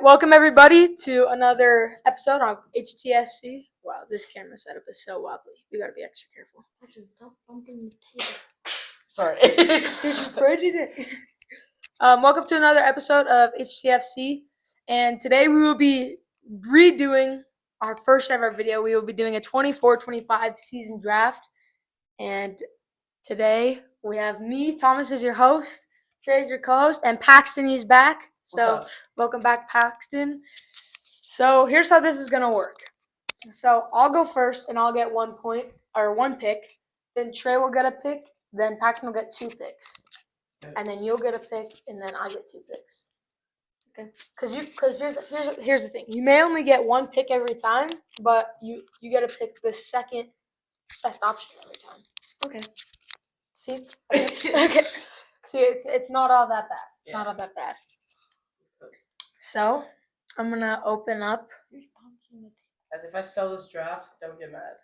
Welcome everybody to another episode of HTFC. Wow, this camera setup is so wobbly. We gotta be extra careful. Actually, stop bumping the table. Sorry. This is prejudice. Welcome to another episode of HTFC, and today we will be redoing our first ever video. We will be doing a 24-25 season draft, and today we have me, Thomas, is your host, Trey is your co-host, and Paxton is back. So, welcome back, Paxton. So, here's how this is going to work. So, I'll go first, and I'll get 1 point, or 1 pick. Then Trey will get a pick. Then Paxton will get 2 picks. And then you'll get a pick, and then I get 2 picks. Okay? Because here's the thing. You may only get 1 pick every time, but you get to pick the second best option every time. Okay. See? Okay. See, it's not all that bad. It's not all that bad. So, I'm going to open up. As if I sell this draft, don't get mad.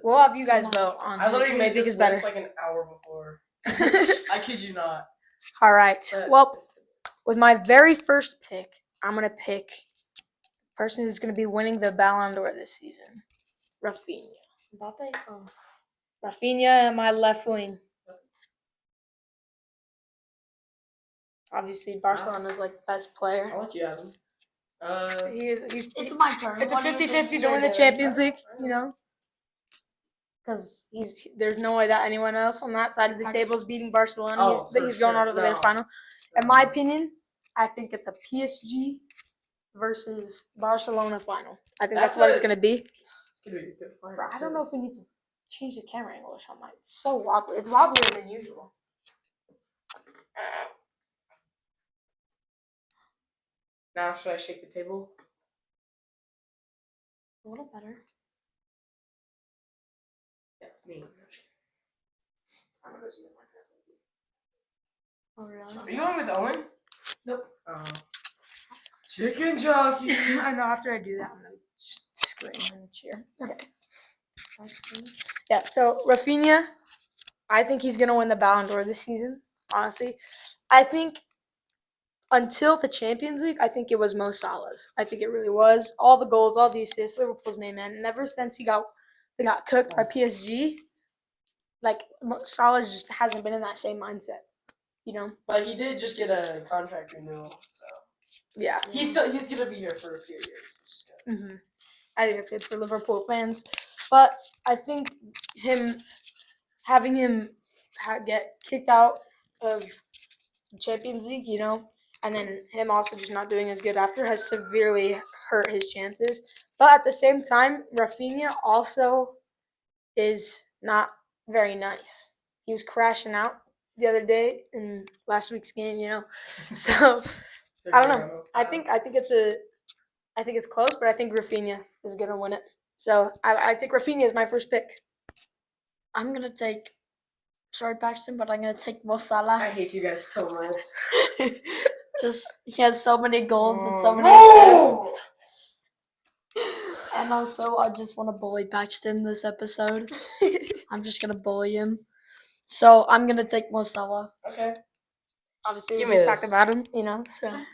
We'll have you guys vote on I literally made this better. list like an hour before. I kid you not. All right. Well, with my very first pick, I'm going to pick the person who's going to be winning the Ballon d'Or this season, Rafinha. Mbappe? Oh. Rafinha, my left wing. Obviously, Barcelona's like best player. I'll let you have him. It's my turn. It's a 50-50 to win the Champions League, you know? Because there's no way that anyone else on that side of the table is beating Barcelona. He's going out of the final. In my opinion, I think it's a PSG versus Barcelona final. I think that's what it's going to be. It's going to be a good final. I don't know if we need to change the camera angle or something. It's so wobbly. It's wobblier than usual. Now, should I shake the table? A little better. Yeah, me. Oh, really? Are you going with Owen? Nope. Chicken jockey. I know, after I do that, I'm going to scream in the chair. Okay. Yeah, so Rafinha, I think he's going to win the Ballon d'Or this season, honestly. I think until the Champions League, I think it was Mo Salah's. I think it really was. All the goals, all the assists, Liverpool's main man. And ever since they got cooked by PSG, like, Salah just hasn't been in that same mindset, you know? But he did just get a contract renewal, so. Yeah. He's going to be here for a few years. Mm-hmm. I think it's good for Liverpool fans. But I think having him get kicked out of the Champions League, you know, and then him also just not doing as good after has severely hurt his chances. But at the same time, Rafinha also is not very nice. He was crashing out the other day in last week's game, you know. So I don't know. I think it's close, but I think Rafinha is gonna win it. So I think Rafinha is my first pick. I'm gonna take. Sorry, Paxton, but I'm gonna take Mo Salah. I hate you guys so much. Just he has so many goals and so many assists. And also, I just want to bully Paxton this episode. I'm just gonna bully him. So I'm gonna take Mo Salah. Okay. Obviously, we just talked about him, you know. So you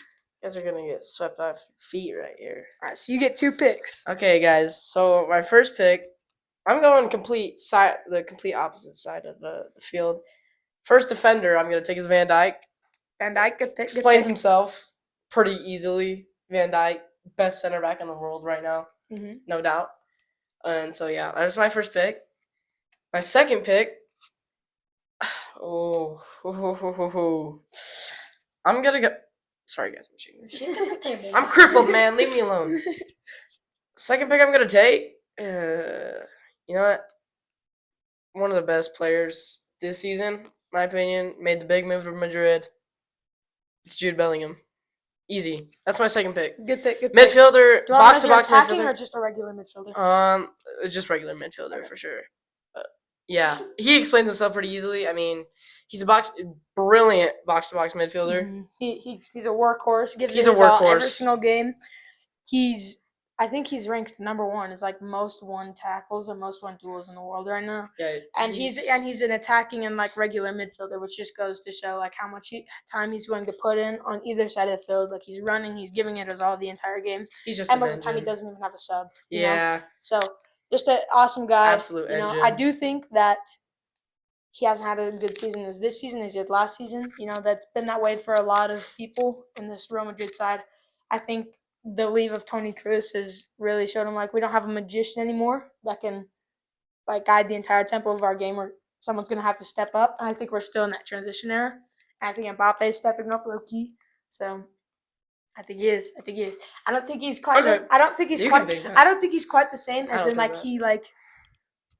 guys are gonna get swept off your feet right here. All right, so you get 2 picks. Okay, guys. So my first pick, I'm going the complete opposite side of the field. First defender, I'm gonna take is Van Dijk. Van Dijk, good pick. Explains himself pretty easily. Van Dijk, best center back in the world right now, no doubt. And so yeah, that's my first pick. My second pick, I'm gonna go. Sorry guys, I'm shaking. I'm crippled, man. Leave me alone. Second pick, I'm gonna take. You know what? One of the best players this season, in my opinion, made the big move to Madrid. It's Jude Bellingham. Easy. That's my second pick. Good pick. Midfielder, box to box attacking midfielder, or just a regular midfielder? Just regular midfielder for sure. Yeah, he explains himself pretty easily. I mean, he's a brilliant box to box midfielder. He's a workhorse. Gives He's it a his all workhorse. every single game. He's I think he's ranked number 1 as like most won tackles or most won duels in the world right now. Yeah, And he's an attacking and like regular midfielder, which just goes to show like how much time he's willing to put in on either side of the field. Like he's running, he's giving it his all the entire game. he's just And most of the time he doesn't even have a sub. you know? Yeah, So just an awesome guy. Absolute engine. I do think that he hasn't had a good season as this season as he did last season. That's been that way for a lot of people in this Real Madrid side. I think the leave of Toni Kroos has really showed him like we don't have a magician anymore that can like guide the entire tempo of our game, or someone's gonna have to step up. And I think we're still in that transition era. And I think Mbappe is stepping up low key. So I think he is. I don't think he's quite. Okay. I don't think he's You quite. can think that. I don't think he's quite the same I as don't in think like that. he like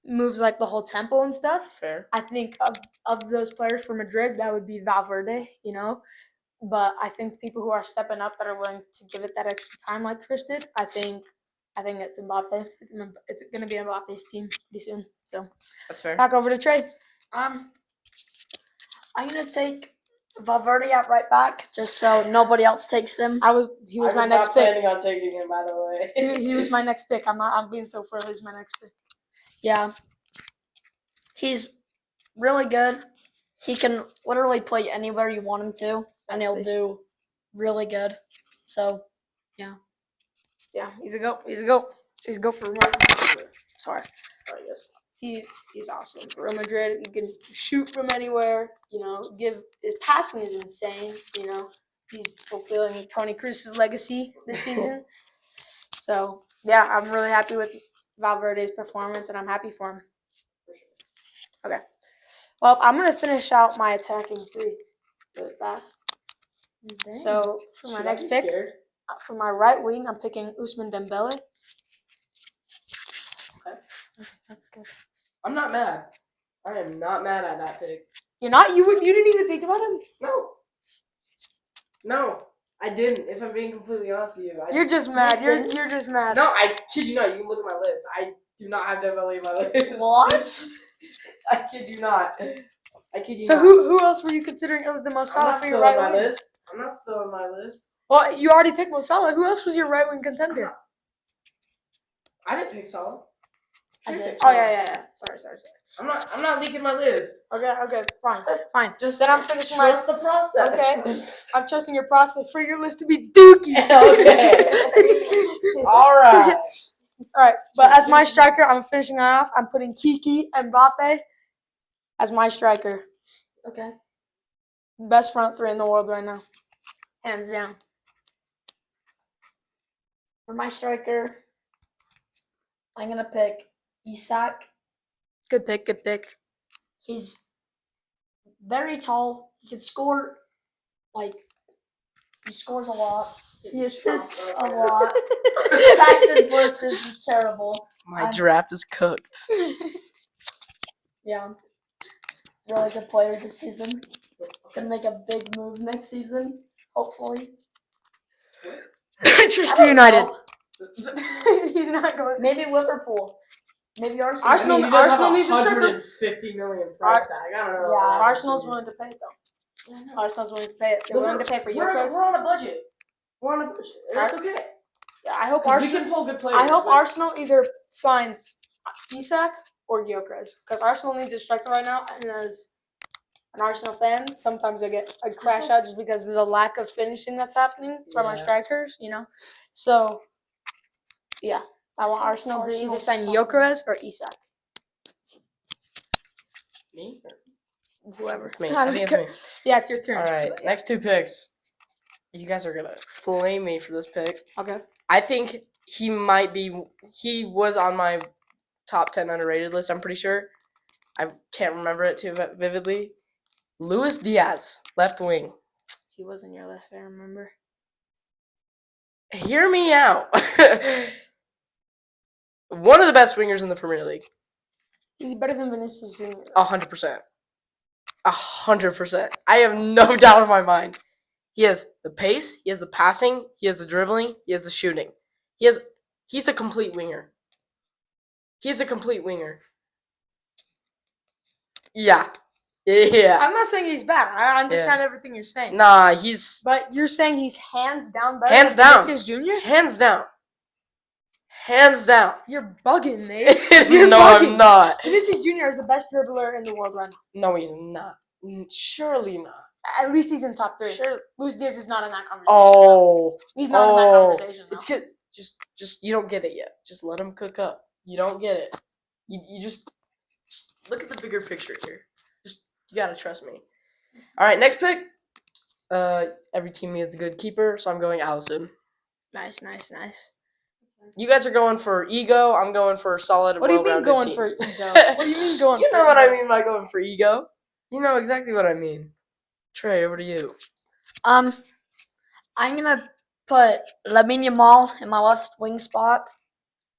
moves like the whole tempo and stuff. fair. I think of those players for Madrid, that would be Valverde, But I think people who are stepping up that are willing to give it that extra time like Chris did, I think it's Mbappe. It's going to be Mbappe's team pretty soon. So That's fair. back over to Trey. I'm gonna take Valverde at right back, just so nobody else takes him. He was my next pick. on taking him, by the way. He was my next pick. I'm being so further. He's my next pick. Yeah. He's really good. He can literally play anywhere you want him to, and he'll do really good. So, Yeah, he's a goat. He's a goat for Real. Sorry. Yes. He's awesome for Real Madrid. He can shoot from anywhere. His passing is insane. He's fulfilling Toni Kroos' legacy this season. So yeah, I'm really happy with Valverde's performance, and I'm happy for him. Okay. Well, I'm gonna finish out my attacking 3 really fast. dang. So for my next pick, for my right wing, I'm picking Ousmane Dembele. Okay. That's good. I'm not mad. I am not mad at that pick. You're not. You didn't even think about him. No, I didn't. If I'm being completely honest with you, You're just mad. You're just mad. No, I kid you not. You can look at my list. I do not have Dembele in my list. What? I kid you not. I kid you So not. who else were you considering other than Mo I'm Salah not for your spilling right my wing? list. I'm not spilling my list. Well, you already picked Mo Salah. Who else was your right wing contender? I didn't pick Salah. I did. Oh yeah. Sorry. I'm not leaking my list. Okay, fine. Just Then I'm finishing my. trust the process. Okay, I'm trusting your process for your list to be dookie. Okay. All right. All right. But as my striker, I'm finishing off. I'm putting Kiki and Mbappe as my striker. Okay. Best front 3 in the world right now, hands down. For my striker, I'm gonna pick Isak. Good pick. He's very tall. He can score, he scores a lot. He assists a lot. Paxton for assists is terrible. My draft is cooked. Yeah. Really good player this season. Gonna make a big move next season, hopefully. Manchester United. know. He's not going. Maybe Liverpool. Maybe Arsenal. Arsenal- he does Arsenal have needs a striker. 150 million price tag. I don't know. Yeah. Arsenal's willing to pay it though. Arsenal's willing to pay it. They're willing to pay for we're Yokos. on a budget. We're on a budget. That's okay. Yeah, I hope We Arsenal. can pull good players. I hope but- Arsenal either signs Isak or Gyökeres, because Arsenal needs a striker right now. And as an Arsenal fan, sometimes I crash out just because of the lack of finishing that's happening from our Yeah. strikers. So yeah, I want Arsenal to either sign Gyökeres or Isak. Me? Whoever. It's me. I think it's me. Yeah, it's your turn. All right. Next 2 picks. You guys are gonna flame me for this pick. Okay. I think he might be. He was on my top 10 underrated list. I'm pretty sure. I can't remember it too vividly. Luis Diaz, left wing. He was in your list, I remember. Hear me out. One of the best wingers in the Premier League. He's better than Vinicius Jr. 100%. 100%. I have no doubt in my mind. He has the pace, he has the passing, he has the dribbling, he has the shooting. He's a complete winger. He's a complete winger. Yeah. Yeah. I'm not saying he's bad. I understand everything you're saying. Nah, he's But you're saying he's hands down better Hands than down. Vinicius Jr.? hands down. Hands down. You're bugging, Nate. You're No, bugging. I'm not. Vinicius Jr. is the best dribbler in the world right now. No, he's not. Surely not. At least he's in top 3. Sure. Luis Diaz is not in that conversation. Oh. He's not in that conversation. It's good. Just you don't get it yet. Just let him cook up. You don't get it. You just look at the bigger picture here. You gotta trust me. All right, next pick. Every team needs a good keeper, so I'm going Allison. Nice. You guys are going for ego. I'm going for solid. What do you mean going team. for ego? What do you mean going? You for know what ego? I mean by going for ego. You know exactly what I mean. Trey, over to you. I'm gonna put Lamine Yamal in my left wing spot.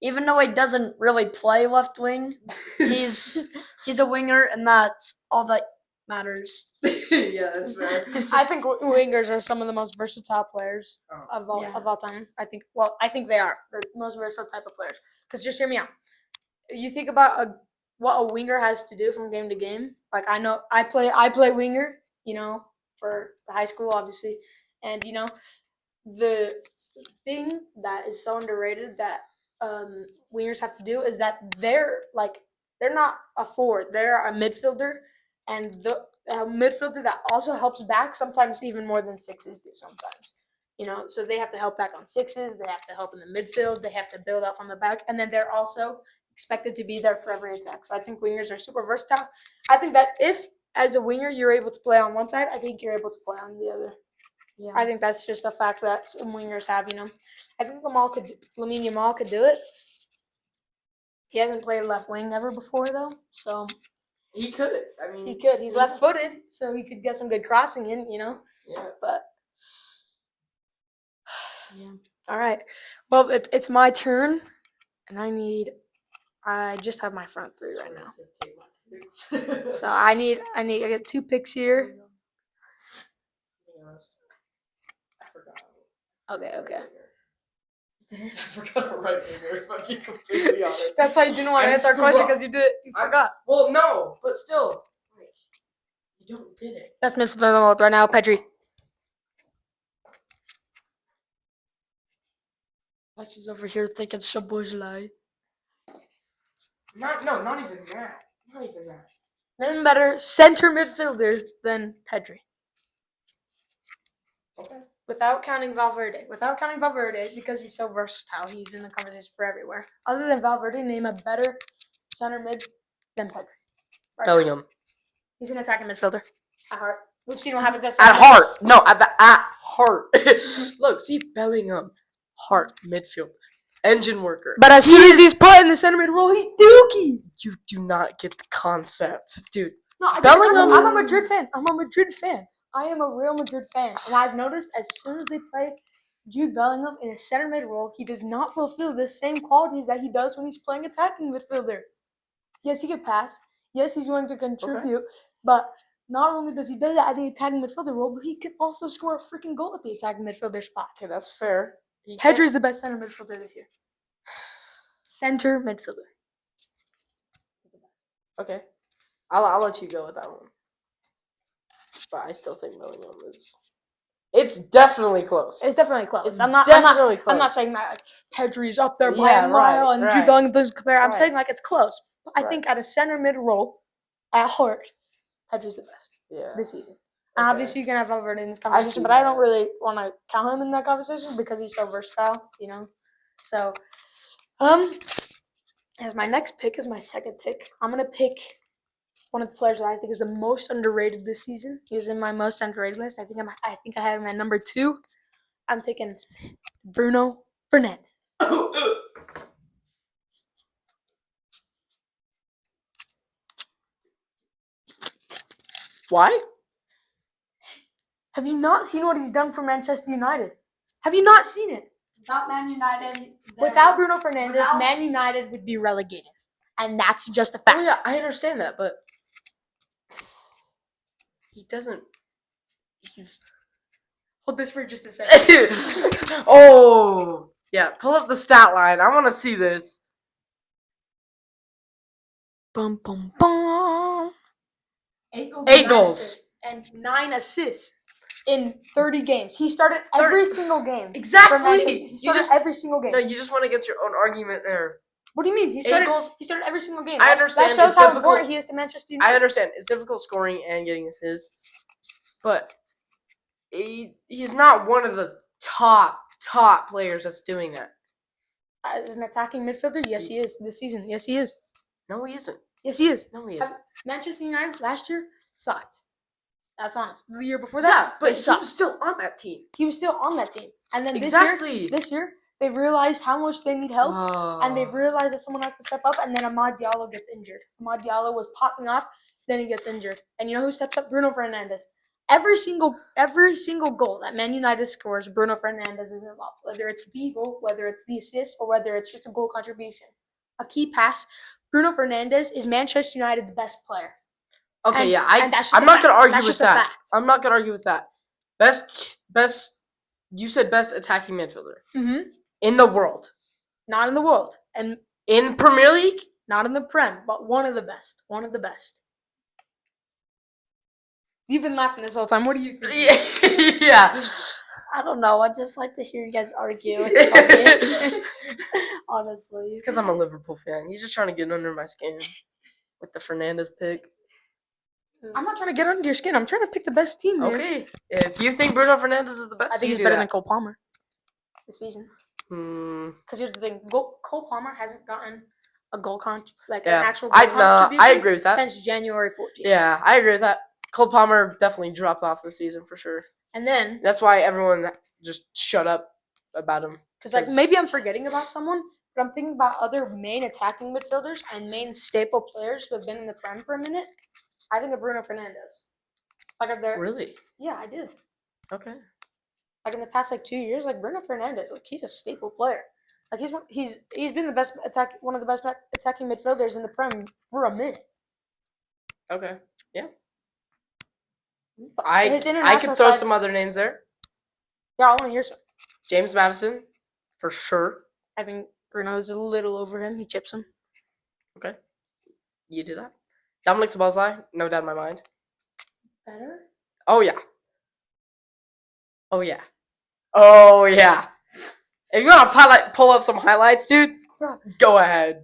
Even though he doesn't really play left wing, he's a winger, and that's all that matters. Yeah, that's fair. I think wingers are some of the most versatile players of all time. I think they are the most versatile type of players. Because just hear me out. You think about what a winger has to do from game to game. Like I know I play winger, for the high school obviously, and the thing that is so underrated that wingers have to do is that they're not a forward, they're a midfielder, and a midfielder that also helps back sometimes even more than sixes do sometimes. So they have to help back on sixes, they have to help in the midfield, they have to build up on the back, and then they're also expected to be there for every attack. So I think wingers are super versatile. I think that if, as a winger, you're able to play on one side, I think you're able to play on the other. Yeah. I think that's just a fact that some wingers have, I think Lamine Yamal could do it. He hasn't played left wing ever before, though, so... He could. I mean... He could. He's left-footed, so he could get some good crossing in, Yeah. But... Yeah. All right. Well, it's my turn, and I just have my front 3 right now. So I get 2 picks here. I forgot. Okay. I forgot to write winger, if I'm being completely honest. That's why you didn't want to answer our question, because you forgot. Well, no, but still. You did it. Best midfielder in the world right now, Pedri. Alexis over here thinking Shabuzlai. Not even that. None better center midfielder than Pedri. Okay. Without counting Valverde, because he's so versatile, he's in the conversation for everywhere. Other than Valverde, name a better center mid than Pedri. Right Bellingham. now. He's an attacking midfielder. At heart. We've seen what happens at heart. No, at heart. Look, see Bellingham. Heart, midfield. Engine worker. But as soon as he's put in the center mid role, he's dookie. You do not get the concept. Dude. No, Bellingham. I'm a Madrid fan. I am a Real Madrid fan. And I've noticed as soon as they play Jude Bellingham in a center mid role, he does not fulfill the same qualities that he does when he's playing attacking midfielder. Yes, he can pass. Yes, he's willing to contribute. Okay. But not only does he do that at the attacking midfielder role, but he can also score a freaking goal at the attacking midfielder spot. Okay, that's fair. Pedri's the best center midfielder this year. Center midfielder. Okay. I'll let you go with that one. But I still think Bellingham is... It's definitely close. It's definitely close. I'm not saying that Pedri's up there by a mile and Jude Bellingham doesn't compare. I'm saying it's close. But I think at a center mid role, at heart, Pedri's the best this season. And obviously you can have Valverde in this conversation, but I don't really want to count him in that conversation because he's so versatile, So, as my next pick is my second pick. I'm gonna pick one of the players that I think is the most underrated this season. He was in my most underrated list. I think I had him at number 2. I'm taking Bruno Fernandes. Why? Have you not seen what he's done for Manchester United? Have you not seen it? Without Man United. Without Bruno Fernandes, Man United would be relegated. And that's just a fact. Oh, yeah, I understand that, but he doesn't... Hold this for just a second. Oh! Yeah, pull up the stat line. I want to see this. Bum, bum, bum. 8 goals. And 9 assists. in 30 games. He started every single game. Exactly. For Manchester. He started every single game. No, you just went against your own argument there. What do you mean? He started every single game. I understand. That shows how important he is to Manchester United. I understand. It's difficult scoring and getting assists, but he's not one of the top players that's doing that. As an attacking midfielder, yes, he is this season. Yes, he is. No, he isn't. Yes, he is. No, he isn't. Manchester United last year sucked. That's honest. The year before Yeah, that, but he was still on that team. He was still on that team, and then Exactly. this year they've realized how much they need help, and they've realized that someone has to step up. And then Amad Diallo gets injured. Amad Diallo was popping off, then he gets injured, and you know who steps up? Bruno Fernandes. Every single goal that Man United scores, Bruno Fernandes is involved. Whether it's the goal, whether it's the assist, or whether it's just a goal contribution, a key pass. Bruno Fernandes is Manchester United's best player. Okay, I'm not gonna argue with that. I'm not gonna argue with that. Best. You said best attacking midfielder in the world. Not in the world, and in Premier League, not in the Prem, but one of the best. One of the best. You've been laughing this whole time. What do you think? Yeah. I don't know. I just like to hear you guys argue. It's funny. Honestly. It's because I'm a Liverpool fan. He's just trying to get under my skin with the Fernandes pick. I'm not trying to get under your skin. I'm trying to pick the best team here. Okay. If you think Bruno Fernandes is the best, I think he's better than Cole Palmer this season. Because here's the thing. Cole Palmer hasn't gotten a goal an actual goal contribution I agree with that. Since January 14th. Yeah, I agree with that. Cole Palmer definitely dropped off this season for sure. And then that's why everyone just shut up about him. Because maybe I'm forgetting about someone, but I'm thinking about other main attacking midfielders and main staple players who have been in the Prem for a minute. I think of Bruno Fernandes. Really? Yeah, I did. Okay. Like in the past 2 years, Bruno Fernandes, he's a staple player. He's been one of the best attacking midfielders in the Prem for a minute. Okay. Yeah. But I could throw some other names there. Yeah, I want to hear some. James Maddison, for sure. I think Bruno's a little over him. He chips him. Okay. You do that. Dominic Szoboszlai, no doubt in my mind. Better? Oh, yeah. Oh, yeah. Oh, yeah. If you want to pull up some highlights, dude, go ahead.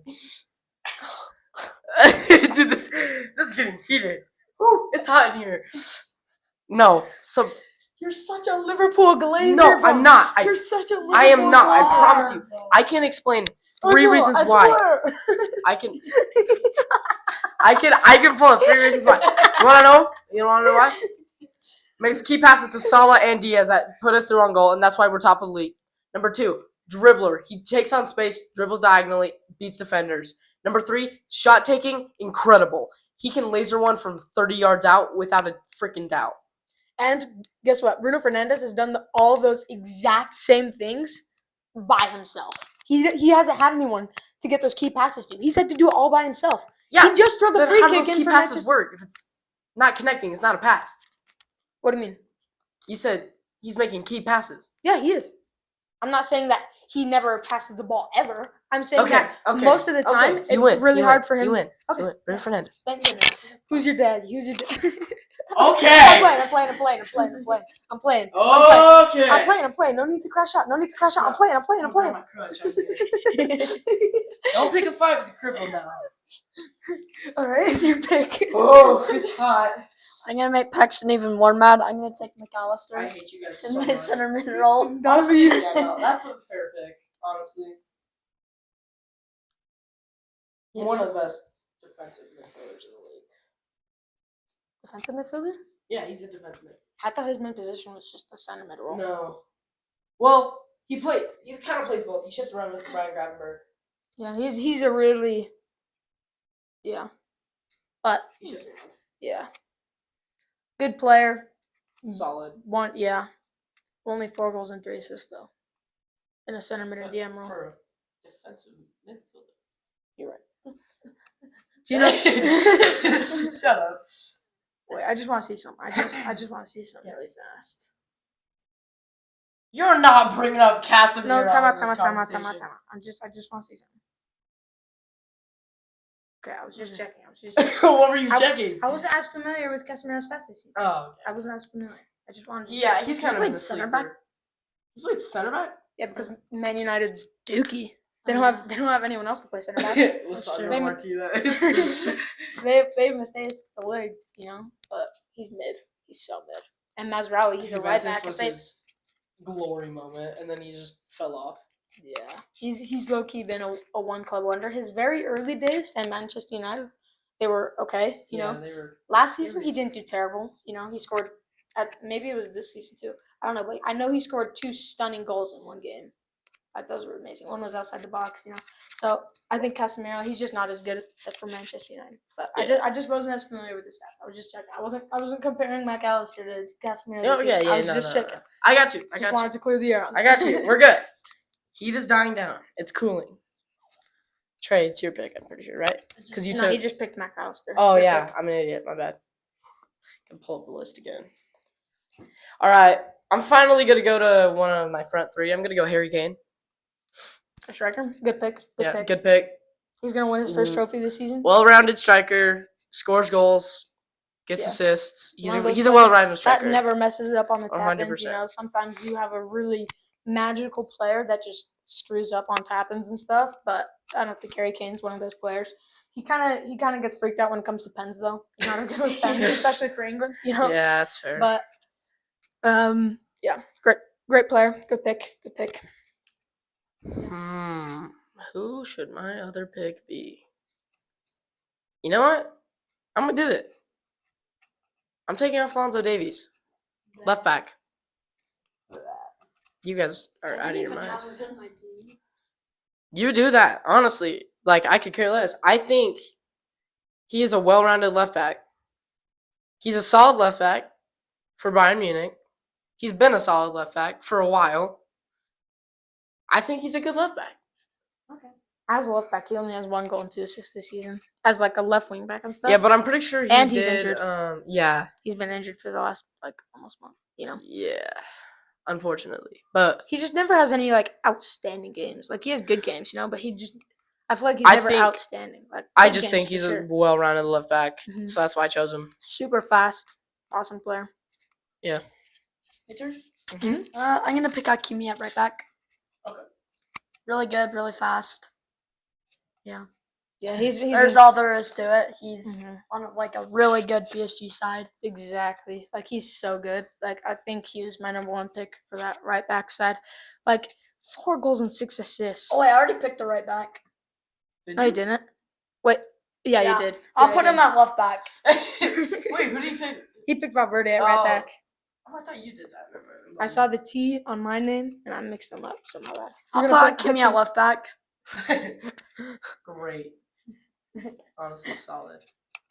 Dude, this is getting heated. Ooh, it's hot in here. No, you're such a Liverpool glazer. No, I'm not. You're such a Liverpool I am not. glazer. I promise you. I can explain 3 reasons why. I can pull up 3 reasons why. You wanna know? You wanna know why? Makes key passes to Salah and Diaz that put us through on goal, and that's why we're top of the league. Number 2, dribbler. He takes on space, dribbles diagonally, beats defenders. Number 3, shot taking, incredible. He can laser one from 30 yards out without a freaking doubt. And guess what? Bruno Fernandes has done all of those exact same things by himself. He hasn't had anyone to get those key passes to. He's had to do it all by himself. Yeah, he just threw the free kick in key for passes work if it's not connecting. It's not a pass. What do you mean? You said he's making key passes. Yeah, he is. I'm not saying that he never passes the ball ever. I'm saying that most of the time it's really hard for him. You win. Okay. You win. Bruno Fernandes. Thank goodness. Who's your dad? Who's your dad? Okay. I'm playing. Okay. No need to crash out. I'm playing. My crutch. Don't pick a fight with the cripple now. All right, it's your pick. Oh, it's hot. I'm gonna make Paxton even more mad. I'm gonna take McAllister. I hate you guys in so my much. center mid role. Honestly, yeah, no, that's a fair pick. Honestly, Yes. one of the best defensive midfielders in the league. Defensive midfielder? Yeah, he's a defensive midfielder. I thought his main position was just a center mid role. No. Well, he kind of plays both. He shifts around with Ryan Gravenberg. Yeah, he's a really, yeah, but He shifts around. yeah, good player. Solid. Only 4 goals and 3 assists though, in a center mid and DM role. For a defensive midfielder. You're right. Do you know? Shut up. Wait, I just want to see something. I just want to see something really fast. You're not bringing up Casemiro. No, time out. I just want to see something. Okay, I was just checking. What were you checking? I wasn't as familiar with Casemiro's stats this season. Oh, okay. I wasn't as familiar. I just wanted to Yeah, he's kind of played in the center sleeper. back? He's played center back? Yeah, because Man United's Dookie. They don't have anyone else to play center back. Lissandro true. Martinez. They have Matthias the legs, but he's mid. He's so mid. And Mazraoui, he's a right back. was his glory moment, and then he just fell off. Yeah, he's low key been a one club wonder. His very early days at Manchester United, they were okay. You know, they were. last season he didn't do terrible. He scored maybe it was this season too. I don't know, but I know he scored 2 stunning goals in one game. Like those were amazing. One was outside the box. So I think Casemiro, he's just not as good as for Manchester United. But I just wasn't as familiar with the stats. I was just checking. I wasn't comparing McAllister to Casemiro. Oh yeah, I was just checking. I got you. Just wanted to clear the air on I got you. We're good. Heat is dying down. It's cooling. Trey, it's your pick. I'm pretty sure, right? Because you took. he just picked McAllister. Oh It's your yeah, pick. I'm an idiot. My bad. Can pull up the list again. All right, I'm finally gonna go to one of my front three. I'm gonna go Harry Kane. A striker. Good pick. Pick. Good pick. He's gonna win his first trophy this season. Well-rounded striker, scores goals, gets assists. He's a well-rounded striker. That never messes it up on the tap-ins. 100%. Sometimes you have a really magical player that just screws up on tap-ins and stuff. But I don't think Harry Kane's one of those players. He kind of gets freaked out when it comes to pens, though. He's not good with pens, especially for England. Yeah, that's fair. But great player. Good pick. Who should my other pick be? You know what? I'm gonna do it. I'm taking Alphonso Davies, left back. You guys are out of your minds. You do that, honestly. Like, I could care less. I think he is a well-rounded left back. He's a solid left back for Bayern Munich. He's been a solid left back for a while. I think he's a good left back. Okay. As a left back, he only has 1 goal and 2 assists this season. As like a left wing back and stuff. Yeah, but I'm pretty sure he's injured. Yeah. He's been injured for the last almost month. Yeah. Unfortunately, but he just never has any outstanding games. Like, he has good games, but I feel like he's never outstanding. Like, I just think he's a well-rounded left back, so that's why I chose him. Super fast, awesome player. Yeah. I'm gonna pick Hakimi at right back. Okay. Really good, really fast. Yeah, he's There's all there is to it. He's on a really good PSG side. Exactly. Like, he's so good. Like, I think he was my number 1 pick for that right back side. 4 goals and 6 assists. Oh, I already picked the right back. No, you didn't. Wait. Yeah, you did. I'll put him at left back. Wait, who do you think? He picked Valverde at right back. Oh, I thought you did that. I saw the T on my name, and I mixed them up, so my bad. I'll put Hakimi at left back. Great. Honestly, solid.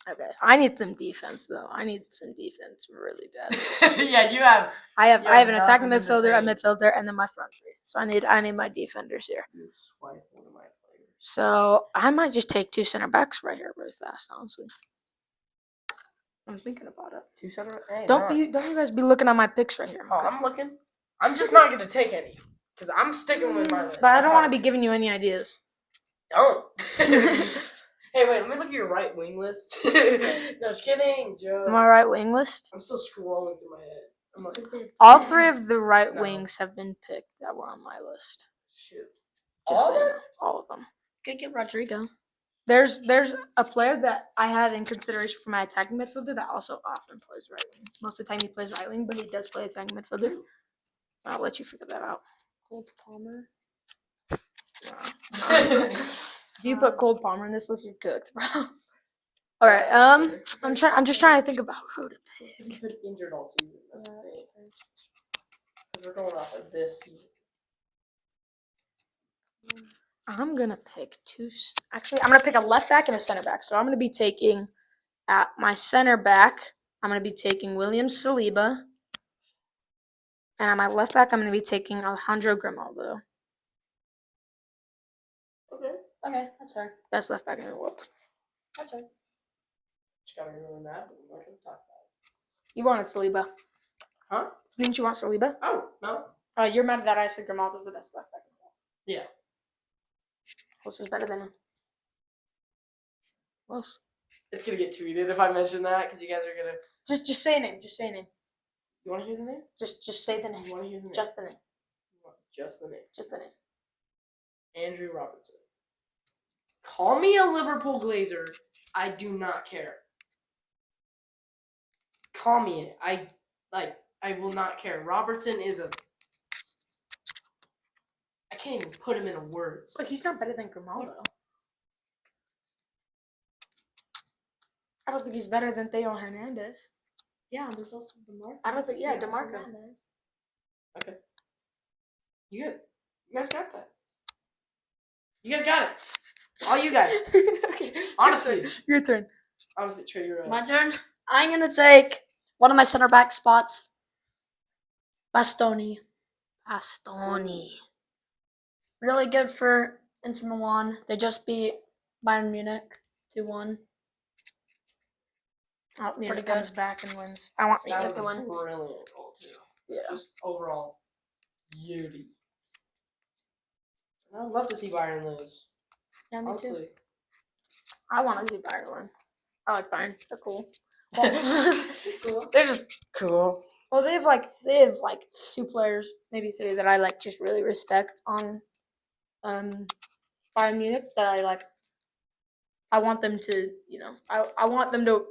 Okay. I need some defense, though. I need some defense really bad. Yeah, you have. I have an attacking nothing to midfielder, a take. midfielder, and then my front three. So I need my defenders here. You swipe one of my players. So I might just take 2 center backs right here really fast, honestly. I'm thinking about it. 2 center. Hey, Don't you guys be looking at my picks right here. Oh, Okay? I'm looking. I'm just not gonna take any because I'm sticking with my list. But I don't want to be giving you any ideas. Don't. Hey, wait. Let me look at your right wing list. No, just kidding, Joe. My right wing list. I'm still scrolling through my head. I'm looking for. All 3 of the right No. wings have been picked that were on my list. Shoot. Just All so you of know, all of them. Could get Rodrigo. There's a player that I had in consideration for my attacking midfielder that also often plays right wing. Most of the time he plays right wing, but he does play attacking midfielder. I'll let you figure that out. Cole Palmer. If you put Cole Palmer in this list, you're cooked, bro. All right. I'm just trying to think about who to pick. He's been injured all season. That's the thing. Because we're going off of this season. I'm gonna pick 2. Actually, I'm gonna pick a left back and a center back. So I'm gonna be taking at my center back. I'm gonna be taking William Saliba, and at my left back, I'm gonna be taking Alejandro Grimaldo. Okay, that's fair. Best left back in the world. That's fair. Just gotta remember that, but we're not gonna talk about it. You wanted Saliba. Huh? Didn't you want Saliba? Oh, no. You're mad at that I said Grimaldo's the best left back in the world. Yeah. Who else is better than him? Who else? It's gonna get tweeted if I mention that because you guys are gonna. Just say a name. Just say a name. You want to hear the name? Just say the name. You want to hear the name? Just the name. Just the name. Just the name. Andrew Robertson. Call me a Liverpool Glazer. I do not care. Call me it. I will not care. Robertson is a... I can't even put him into words. But he's not better than Grimaldo. I don't think he's better than Theo Hernandez. Yeah, there's also DeMarco. I don't think, DeMarco. Hernandez. Okay. You guys got that. You guys got it. All you guys. Okay. Honestly. Your turn. Honestly, Trey, you're right. My turn. I'm going to take one of my center back spots. Bastoni. Really good for Inter Milan. They just beat Bayern Munich 2-1. Oh, Pretty Munich good. comes back and wins. I want That Munich was to a win. brilliant goal, too. Yeah. Just overall beauty. And I'd love to see Bayern lose. Yeah, me too. Honestly. I want to see Bayern win. I like Bayern. They're cool. They're just cool. Well, they have like 2 players, maybe 3 that I like just really respect on Bayern Munich that I like. I want them to, I want them to.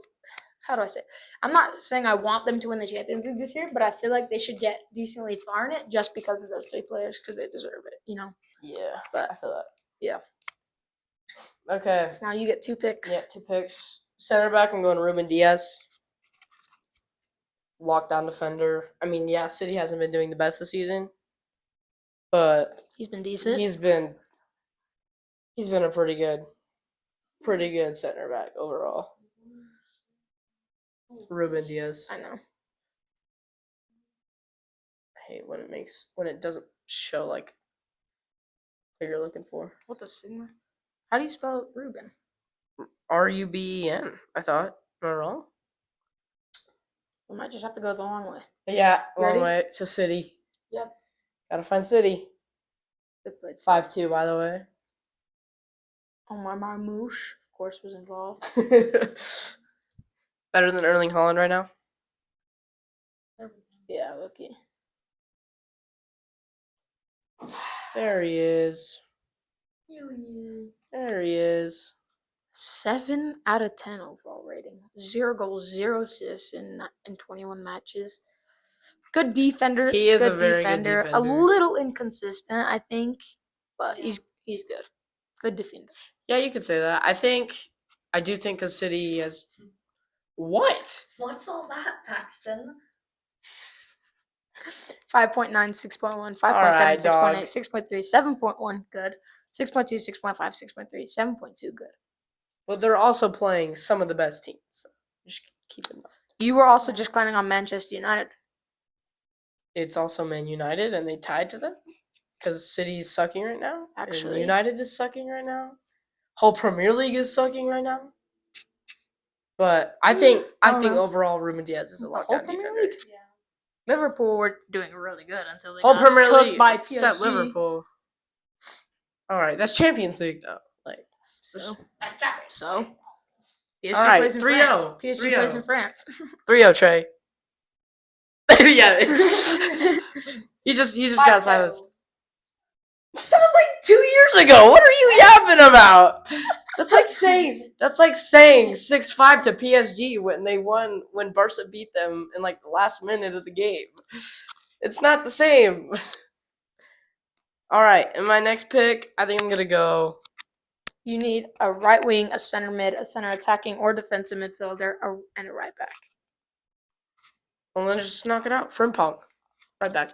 How do I say? I'm not saying I want them to win the Champions League this year, but I feel like they should get decently far in it just because of those 3 players because they deserve it. Yeah, But I feel that. yeah. Okay. Now you get 2 picks. Yeah, 2 picks. Center back, I'm going Ruben Diaz. Lockdown defender. I mean, yeah, City hasn't been doing the best this season, but He's been decent. he's been a pretty good center back overall. Ruben Diaz. I know. I hate when it doesn't show like what you're looking for. What the sigma? How do you spell Ruben? RUBEN. I thought. Am I wrong? We might just have to go the long way. Yeah, long Ready? way to City. Yep. Gotta find City. Good play. 5-2, by the way. Omar Marmouche, of course, was involved. Better than Erling Haaland right now? Yeah, okay. There he is. There he is. 7 out of 10 overall rating. 0 goals, 0 assists in 21 matches. Good defender. He is good a very good A defender. little inconsistent, I think, but he's good. Good defender. Yeah, you could say that. I do think because City has... What? What's all that, Paxton? 5.9, 6.1, 5.7, Alright, 6.8, dog. 6.3, 7.1, good. 6.2, 6.5, 6.3, 7.2, good. But they're also playing some of the best teams. So just keep in mind. You were also just planning on Manchester United. It's also Man United, and they tied to them. Because City is sucking right now. Actually. And United is sucking right now. Whole Premier League is sucking right now. But I think know. overall Ruben Diaz is a Whole lockdown Premier defender. League? Liverpool were doing really good until they Whole got Premier cooked League by except PSG. Liverpool. Alright, that's Champions League though. Like So PSG All right, plays in 3-0. France. PSG 3-0. plays in France. 3-0 Trey. Yeah. he just got 5-0. silenced. That was like 2 years ago. What are you yapping about? That's like saying 6-5 to PSG when Barca beat them in like the last minute of the game. It's not the same. All right, in my next pick, I think I'm gonna go. You need a right wing, a center mid, a center attacking or defensive midfielder, and a right back. Well, let's just knock it out. Frimpong, right back.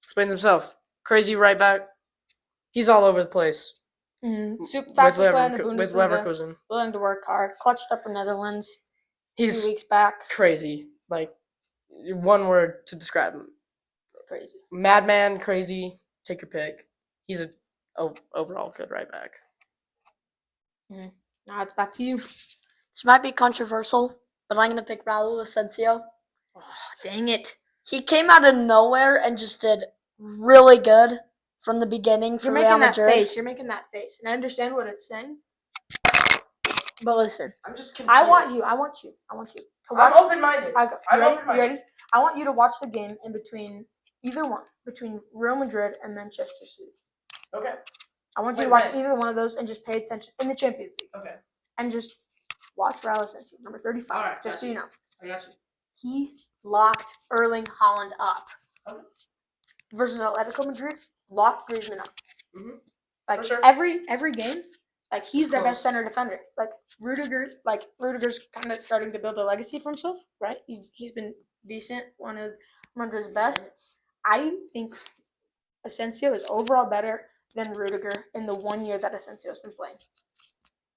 Explains himself. Crazy right back. He's all over the place. Super fastest player in the With Bundesliga. Leverkusen. Willing to work hard. Clutched up for Netherlands. He's 2 weeks back. crazy. Like, one word to describe him. Crazy. Madman, crazy. Take your pick. He's a overall good right back. Now it's back to you. This might be controversial, but I'm going to pick Raul Asensio. Oh, dang it. He came out of nowhere and just did really good from the beginning for You're Real making that Madrid. face. You're making that face. And I understand what it's saying. But listen, I'm just confused. I want you to watch. I'm open-minded. You ready? I want you to watch the game in between either one, between Real Madrid and Manchester City. Okay. I want you to watch either one of those and just pay attention in the Champions League. Okay. And just watch Raul Asensio, number 35. All right, just so you know. I got you. He locked Erling Haaland up. Okay. Versus Atletico Madrid, locked Griezmann up. Mm-hmm. Like For sure. every game, like he's their best center defender. Like Rudiger's kind of starting to build a legacy for himself, right? He's been decent, one of Madrid's best. I think Asensio is overall better than Rudiger in the 1 year that Asensio's been playing.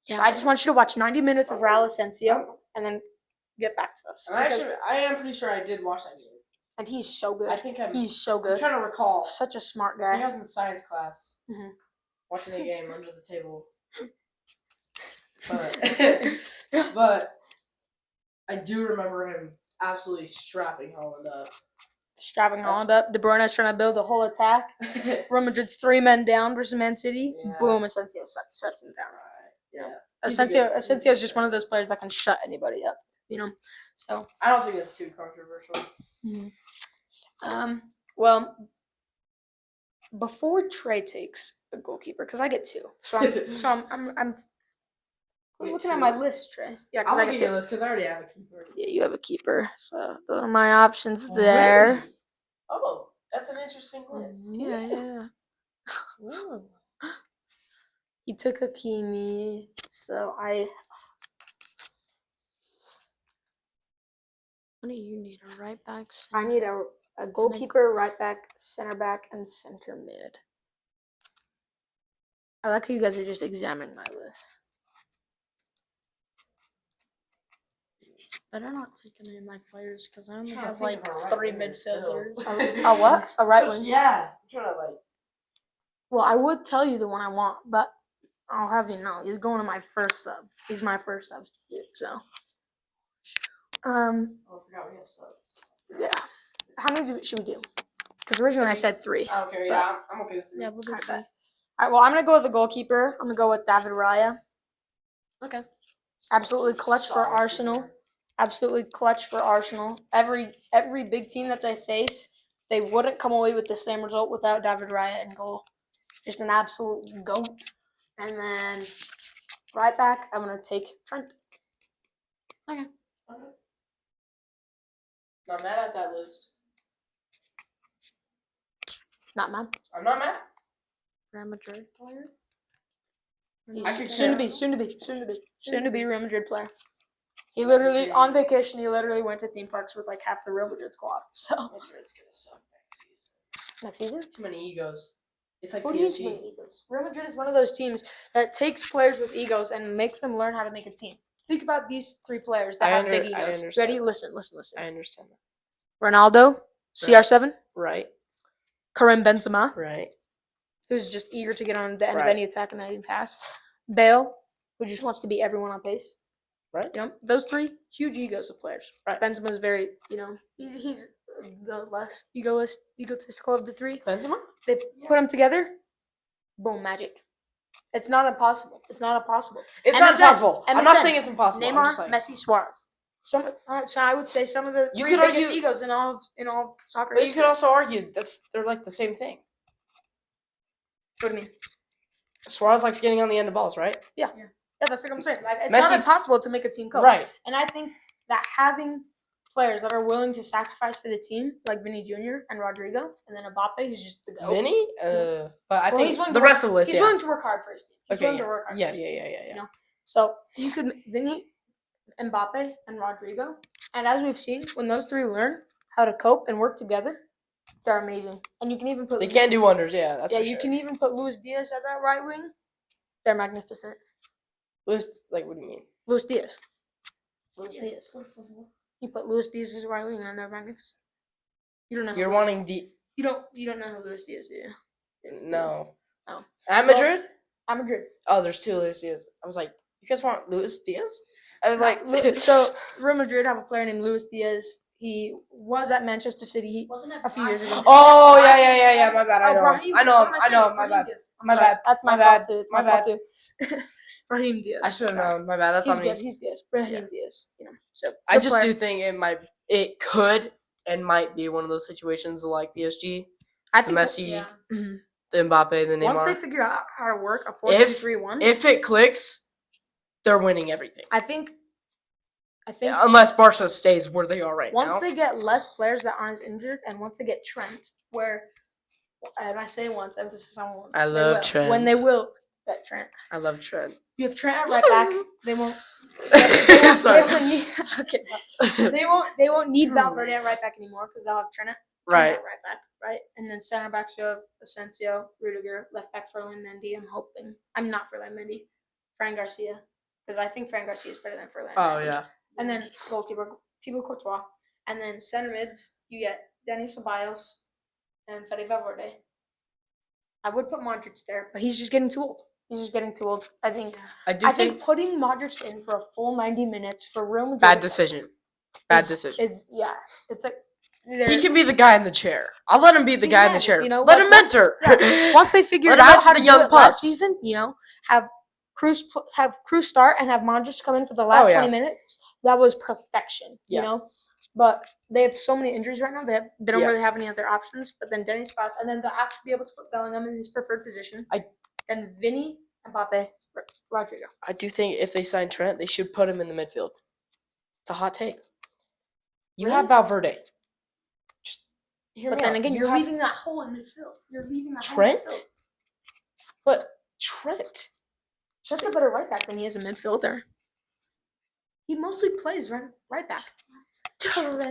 Yeah. So I just want you to watch 90 minutes of Raul Asensio and then get back to us. I am pretty sure I did watch that game. And he's so good. He's so I'm good. trying to recall. Such a smart guy. He was in science class. Mm-hmm. Watching the game under the table. But I do remember him absolutely strapping Haaland up. Haaland up. De Bruyne's trying to build a whole attack. Real Madrid's 3 men down versus Man City. Yeah. Boom, Asensio shuts him down. Right. Yeah. Asensio is just one of those players that can shut anybody up. You know, so I don't think it's too controversial. Mm-hmm. Well, before Trey takes a goalkeeper, because I get 2, so I'm looking at my list, Trey. Yeah, because I get 2. Your list because I already have a keeper. Yeah, you have a keeper, so those are my options there. Really? Oh, that's an interesting list. Yeah. He took Hakimi, so What do you need? A right back? I need a goalkeeper, right back, center back, and center mid. I like how you guys are just examining my list. Better not take any of my players because I only have like 3 midfielders. A what? A right wing? Yeah. I'm trying to like. Well, I would tell you the one I want, but I'll have you know he's going to my first sub. He's my first substitute, so. Oh, I forgot we have subs. Yeah. How many should we do? Because originally I said 3. Okay, yeah, I'm okay with 3. Yeah, we'll do 3. All right, well, I'm going to go with the goalkeeper. I'm going to go with David Raya. Okay. Absolutely clutch for Arsenal. Absolutely clutch for Arsenal. Every big team that they face, they wouldn't come away with the same result without David Raya in goal. Just an absolute goat. And then right back, I'm going to take Trent. Okay. Not mad at that list. Not mad. I'm not mad. Real Madrid player? He's soon to be Real Madrid player. He literally, on vacation, he literally went to theme parks with like half the Real Madrid squad. So Madrid's gonna suck next season? Too many egos. It's like What do you mean egos? Real Madrid is one of those teams that takes players with egos and makes them learn how to make a team. Think about these 3 players that have big egos. Ready? Listen. I understand that. Ronaldo, CR7. Right. Karim Benzema. Right. Who's just eager to get on the end of any attack and any pass. Bale, who just wants to beat everyone on pace. Right. You know, those 3 huge egos of players. Right. Benzema's very, he's the less egotistical of the 3. Benzema? They put them together. Boom, magic. It's not impossible. It's not impossible. It's not impossible. I'm not saying it's impossible. Neymar, Messi, Suarez. So I would say some of the 3 biggest egos in all soccer. But you could also argue they're like the same thing. What do you mean? Suarez likes getting on the end of balls, right? Yeah, that's what I'm saying. Like, it's not impossible to make a team cope. Right. And I think that having players that are willing to sacrifice for the team, like Vinny Jr. and Rodrigo, and then Mbappe, who's just the GOAT. Vinny? But I think the rest of the list, he's willing to work hard for his team. He's willing to work hard for his team. Yeah. You know? So you could Vinny, Mbappe, and Rodrigo. And as we've seen, when those 3 learn how to cope and work together, they're amazing. And you can even put... They can do wonders, yeah, that's for sure. You can even put Luis Diaz at that right wing. They're magnificent. What do you mean? Luis Diaz. You put Luis Diaz as right wing and they're magnificent. You don't know. You're wanting You don't know who Luis Diaz is, do you? No. Oh. At Madrid? At Madrid. Oh, there's 2 Luis Diaz. I was like, you guys want Luis Diaz? I was like... So, Real Madrid have a player named Luis Diaz. He was at Manchester City a few years ago. Oh, yeah. My bad. I know him. My bad. That's my bad too. It's my fault too. Raheem Diaz. I should have known. My bad. That's He's on me. good. He's good. Raheem Diaz. So I good just player. do think it could and might be one of those situations like PSG, I the think Messi, Yeah. Mhm. the Mbappe, the Neymar. Once they figure out how to work a 4-2-3-1, If it clicks, they're winning everything. I think Unless Barca stays where they are right once now. they get less players that aren't as injured, and once they get Trent, and I say once, emphasis on once. I love will. Trent. When they will get Trent. I love Trent. You have Trent at right back. They won't. Sorry. They won't need Valverde at right back anymore because they'll have Trent at Right. right back, right? And then center backs you have Asensio, Rudiger, left back Ferland Mendy. I'm not Ferland Mendy, Fran Garcia, because I think Fran Garcia is better than Ferland. Oh Mendy. yeah. And then goalkeeper Thibaut Courtois, and then center mids you get Denis Ceballos and Fede Valverde. I would put Modric there, but he's just getting too old. I think. I think putting Modric in for a full 90 minutes for Real Madrid. bad decision. It's like he can be the guy in the chair. I'll let him be the guy in the chair. Let him mentor. Once they figure Let it him out mentor how the to young do it last pups. season, have Cruz start and have Modric come in for the last 20 minutes. That was perfection. But they have so many injuries right now. They don't really have any other options. But then Denis Ceballos, and then they'll actually be able to put Bellingham in his preferred position. And Vinny, Mbappe, Rodrigo. I do think if they sign Trent, they should put him in the midfield. It's a hot take. You have Valverde. Just hear me But then out. again, you're leaving that hole in midfield. You're leaving that Trent? hole in midfield. But Trent. That's a better right back than he is a midfielder. He mostly plays right back.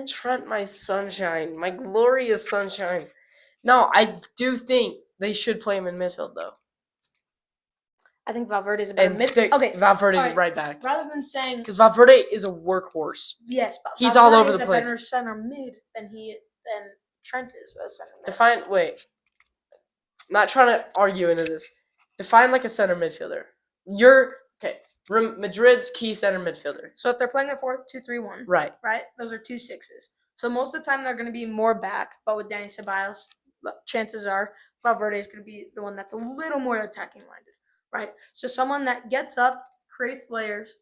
Trent, my sunshine. My glorious sunshine. No, I do think they should play him in midfield, though. I think Valverde is a better Valverde right back. Rather than saying... Because Valverde is a workhorse. Yes, but he's Valverde all over the is place. a better center mid than Trent is a center mid. Wait. I'm not trying to argue into this. Define like a center midfielder. Madrid's key center midfielder. So if they're playing a 4-2-3-1, right? Those are 2 6s. So most of the time they're going to be more back, but with Denis Ceballos, chances are Valverde is going to be the one that's a little more attacking minded, right? So someone that gets up, creates layers,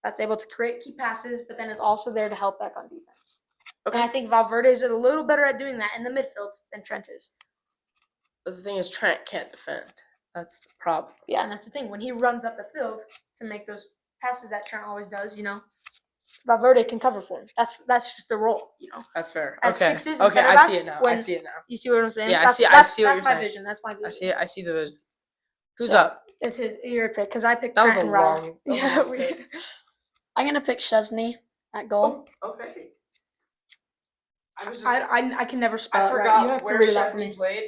that's able to create key passes, but then is also there to help back on defense. Okay. And I think Valverde is a little better at doing that in the midfield than Trent is. But the thing is, Trent can't defend. That's the problem. Yeah, and that's the thing. When he runs up the field to make those passes that Trent always does, Valverde can cover for him. That's just the role, That's fair. As okay. sixes and Okay, center I backs, see it now. You see what I'm saying? Yeah, I see what that's you're my saying. vision. That's my vision. I see the vision. Who's up? This is your pick because I picked That was Trent a and Ralph. long Yeah, pick. I'm gonna pick Szczesny at goal. Okay. I can never spell I it right. forgot You have to where read it out for Szczesny me. played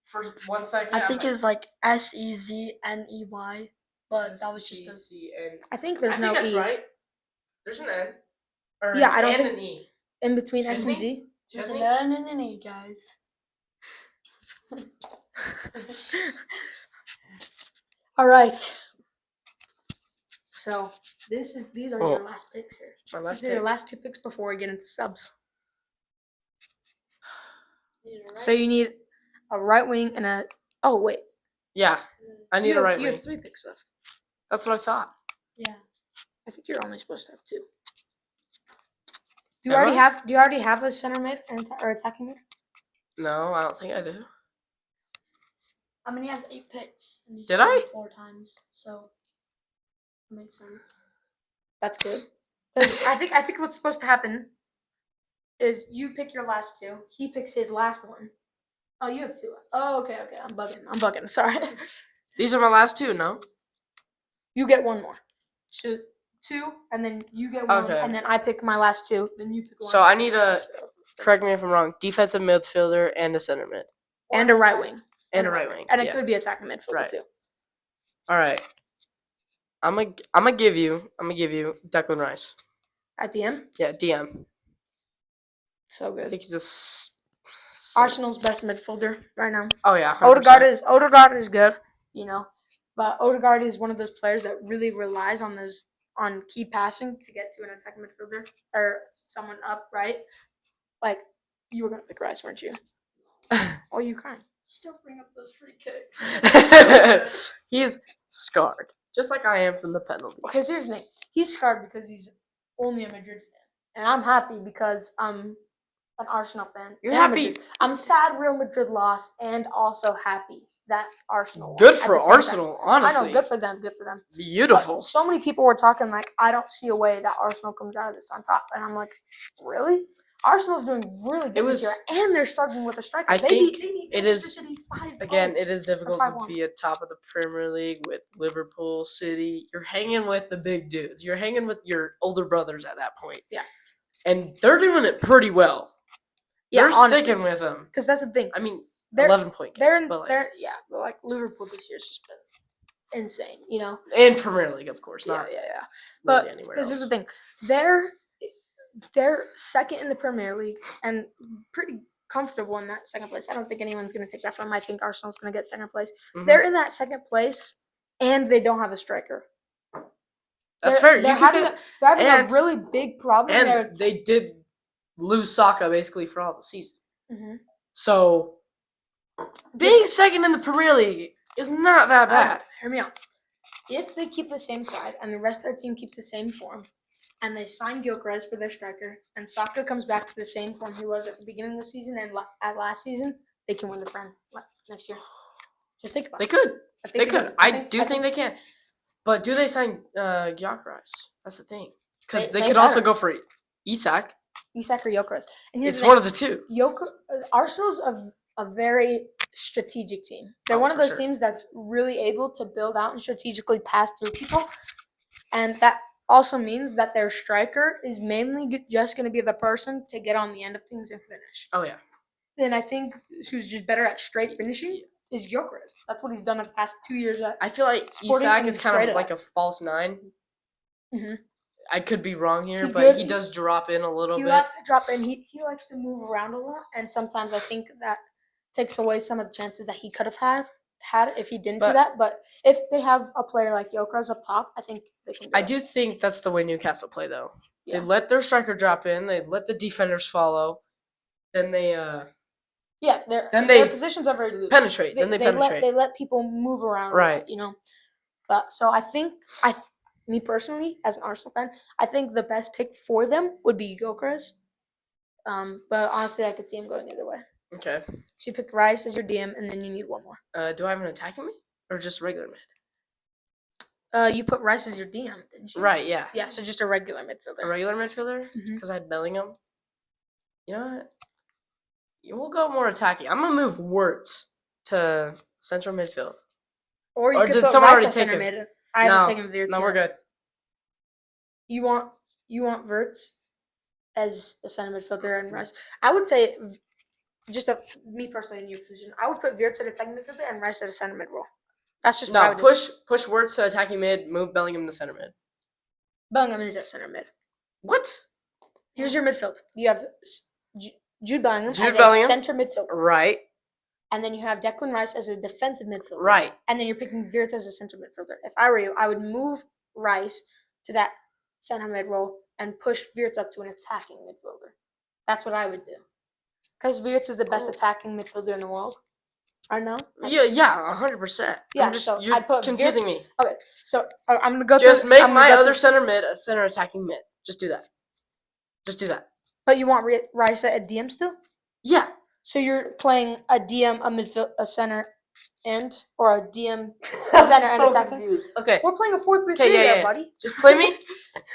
for 1 second. I think it was like Sezney, but that was just I think there's no that's E. right. There's an N. Yeah, I don't think an E. in between S and Szczesny? Z. There's an N and an E, guys. All right. So these are your last picks here. My last These are your picks. last 2 picks before we get into subs. So you need a right wing and a. Oh wait. Yeah, I need a right You wing. have 3 picks left. That's what I thought. Yeah. I think you're only supposed to have 2. Do Am I? you already have a center mid or attacking mid? No, I don't think I do. I mean, he has 8 picks. And he's Did I? 4 times, so it makes sense. That's good. I think what's supposed to happen is you pick your last 2. He picks his last one. Oh, you have 2 left. Oh, okay. I'm bugging. Sorry. These are my last 2, no? You get 1 more. So 2, and then you get 1, Okay. and then I pick my last 2. Then you pick 1. So I need a, correct me if I'm wrong, defensive midfielder and a center mid. And a right wing. And a right wing. And it could be attacking midfielder Right. too. All right. I'm gonna give you Declan Rice. At the end? Yeah, DM. So I good. think he's Arsenal's best midfielder right now. Oh yeah, 100%. Odegaard is good, but Odegaard is one of those players that really relies on key passing to get to an attacking midfielder or someone up, right? Like you were gonna pick Rice, weren't you? Oh, you crying? Still bring up those free kicks. He is scarred. just like I am from the penalties. Okay, so here's the thing. He's scarred because he's only a Madrid fan, and I'm happy because I'm an Arsenal fan. You're and happy. Madrid. I'm sad Real Madrid lost, and also happy that Arsenal won. Good at for the same Arsenal, time. honestly. I know, good for them, good for them. Beautiful. But so many people were talking like, I don't see a way that Arsenal comes out of this on top, and I'm like, really? Arsenal's doing really good this year, and they're struggling with a striker. I think it is, City 5-0. again, it is difficult to 5-1. be at top of the Premier League with Liverpool, City. You're hanging with the big dudes. You're hanging with your older brothers at that point. Yeah. And they're doing it pretty well. Yeah, they're honestly, sticking with them. Because that's the thing. I mean, They're- 11-point game. But like Liverpool this year's just been insane, you know? And Premier League, of course. Not Yeah. really But anywhere this else. is the thing. They're second in the Premier League and pretty comfortable in that second place. I don't think anyone's going to take that from them. I think Arsenal's going to get second place. Mhm. They're in that second place, and they don't have a striker. That's fair. They're having a really big problem. And they did lose Saka basically for all the season. Mhm. So, being second in the Premier League is not that bad. Hear me out. If they keep the same side and the rest of their team keeps the same form, and they sign Gyökeres for their striker, and Saka comes back to the same form he was at the beginning of the season and at last season, they can win the Prem next year. Just think about They it. could. They could. could. I think they can. But do they sign Gyökeres? That's the thing. Because they could also go for Isak. Isak or Gyökeres. And here's It's the one thing. of the two. Arsenal's a very strategic team. They're one of for those sure. teams that's really able to build out and strategically pass through people. And that also means that their striker is mainly just going to be the person to get on the end of things and finish. Oh, yeah. Then I think who's just better at straight finishing is Gyökeres. That's what he's done in the past 2 years. I feel like Sporting Isak and is kind straight of up. like a false nine. Mhm. I could be wrong here, He's but good. he does drop in a little He bit. likes to drop in. He likes to move around a lot, and sometimes I think that takes away some of the chances that he could have had if he didn't do that. But if they have a player like Gyökeres up top, I think they can do I it. do think that's the way Newcastle play, though. Yeah. They let their striker drop in. They let the defenders follow. Then they Yeah, Then their they positions are very loose. penetrate. Then they penetrate. They let people move around, a Right. lot, you know. But so I think me personally, as an Arsenal fan, I think the best pick for them would be Gyökeres. But honestly, I could see him going either way. Okay. So you pick Rice as your DM, and then you need one more. Do I have an attacking mid or just regular mid? You put Rice as your DM, didn't you? Right. Yeah. Yeah, so just a regular midfielder. A regular midfielder Mhm. because I had Bellingham. You know what? We'll go more attacking. I'm gonna move Wirtz to central midfield. Or you Or could did put someone Rice already as take center him? mid. I No, haven't taken Wirtz No, we're yet. good. You want Wirtz as a center midfielder and Rice. I would say, me personally in your position, I would put Wirtz at a attacking midfielder and Rice at a center mid role. That's just what I No, would do. push Wirtz to attacking mid. Move Bellingham to center mid. Bellingham is at center mid. What? Here's your midfield. You have Jude Bellingham Jude as Bellingham. a center midfielder. Right. And then you have Declan Rice as a defensive midfielder. Right. And then you're picking Wirtz as a center midfielder. If I were you, I would move Rice to that center mid role and push Wirtz up to an attacking midfielder. That's what I would do. Because Wirtz is the best attacking midfielder in the world. I know. Yeah, 100%. Yeah, you're I'd put confusing me. Okay, so I'm gonna go. Just through, make I'm gonna my go other through- center mid a center attacking mid. Just do that. Just do that. But you want Rice at DM still? Yeah. So you're playing a DM, a midfield, a center, and or a DM center and attacking. Okay. We're playing a 4-3-3 Okay, there, yeah. buddy. Just play me.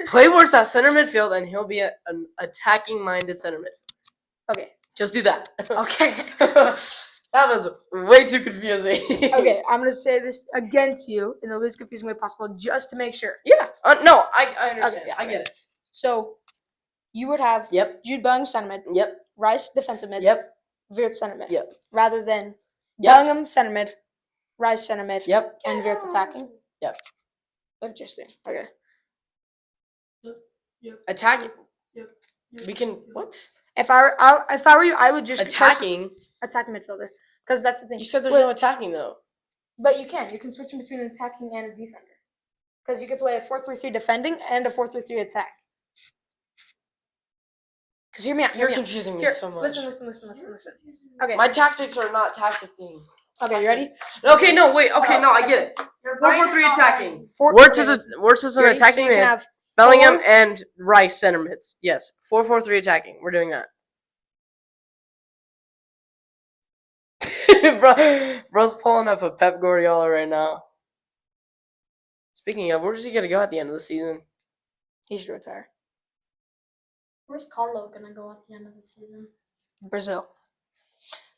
Play Wirtz at center midfield, and he'll be an attacking-minded center mid. Okay. Just do that. Okay. That was way too confusing. Okay, I'm gonna say this again to you in the least confusing way possible, just to make sure. Yeah. No, I understand. Okay, I get it. So you would have Yep. Jude Bellingham center mid, Yep. Rice defensive mid, Yep. Wirtz center mid, Yep. rather than Yep. Bellingham center mid, Rice center mid, Yep. and Wirtz attacking. Yep. Interesting. Okay. Attacking. We can what? If I were you, I would just Attacking. attack midfielder, because that's the thing. You said there's Wait, no attacking though. but you can switch in between an attacking and a defender, because you could play a 4-3-3 defending and a 4-3-3 attack. Because hear me out. You're confusing me so much. Listen. Okay. My tactics are not tacticking. Okay, you ready? Okay, no, wait. Okay, no, I get it. 4-4-3 attacking. Wirtz is an attacking so you can mid. have Bellingham 4. and Rice center mids. Yes, 4-4-3 attacking. We're doing that. Bro's pulling up a Pep Guardiola right now. Speaking of, where's he gonna go at the end of the season? He should retire. Where's Carlo gonna go at the end of the season? Brazil.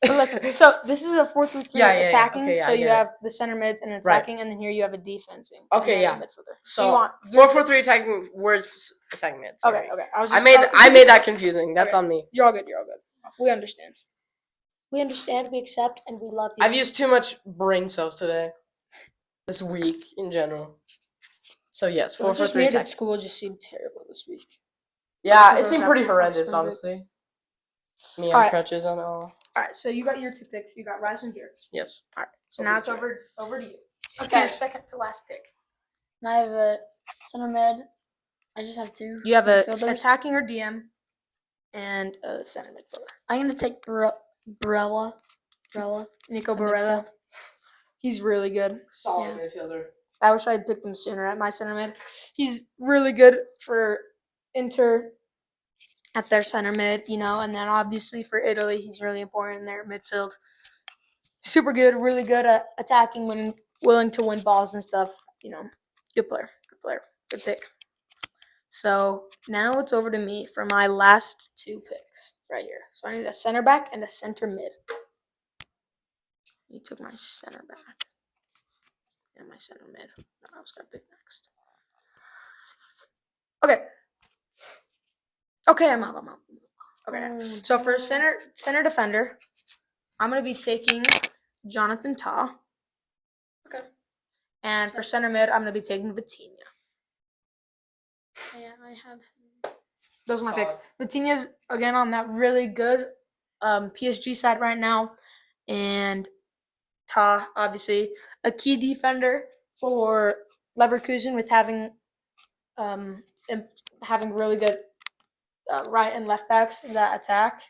But listen, so this is a 4-3-3 Yeah, attacking. okay, yeah, so I you get it. have the center mids and attacking, and then here you have a defensing. Okay, and yeah. a midfielder. So you want 4-4-3 attacking. Where's attacking mid? Sorry. Okay. I made that confusing. That's Okay. on me. You're all good. We understand. We understand. We accept, and we love you. I've used too much brain cells today. This week in general. So yes, 4-4-3 Just attacking. at school just seemed terrible this week. Yeah, it Because I seemed was pretty having horrendous, fun. honestly. Me on Alright. crutches and all. All right, so you got your 2 picks. You got Rice and Beards. Yes. All right, so now it's over to you. Okay. Your second to last pick. And I have a center mid. I just have 2. You have a midfielders. attacking or DM, and a center midfielder. I'm gonna take Barella. Nico in Barella. midfield. He's really good. Solid midfielder. I wish I had picked him sooner at my center mid. He's really good for Inter at their center mid, and then obviously for Italy, he's really important in their midfield. Super good, really good at attacking when willing to win balls and stuff. Good player, good pick. So now it's over to me for my last 2 picks right here. So I need a center back and a center mid. You took my center back. And my center mid. No, I was gonna pick next. Okay, I'm out. Okay. So for center defender, I'm gonna be taking Jonathan Tah. Okay. And for center mid, I'm gonna be taking Vitinha. Yeah, I had. Those are my picks. Vitinha's again on that really good PSG side right now, and Tah, obviously, a key defender for Leverkusen with having really good right and left backs that attack.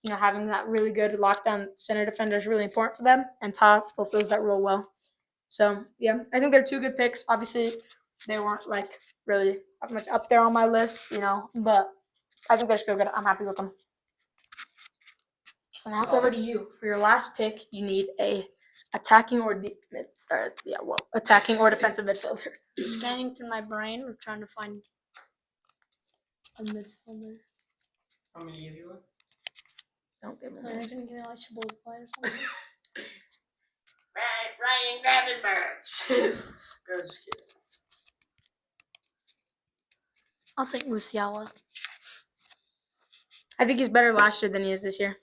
Having that really good lockdown center defender is really important for them, and Tah fulfills that role well. So, yeah, I think they're 2 good picks. Obviously, they weren't, really much up there on my list, but I think they're still good. I'm happy with them. So now it's over to you. For your last pick, you need a attacking or attacking or defensive midfielder. I'm scanning through my brain. I'm trying to find a midfielder. I'm gonna give you one. Don't give me They're gonna give me like Chipotle or something. Ryan Gravenberch. Just kidding. I'll take Musiala. I think he's better last year than he is this year.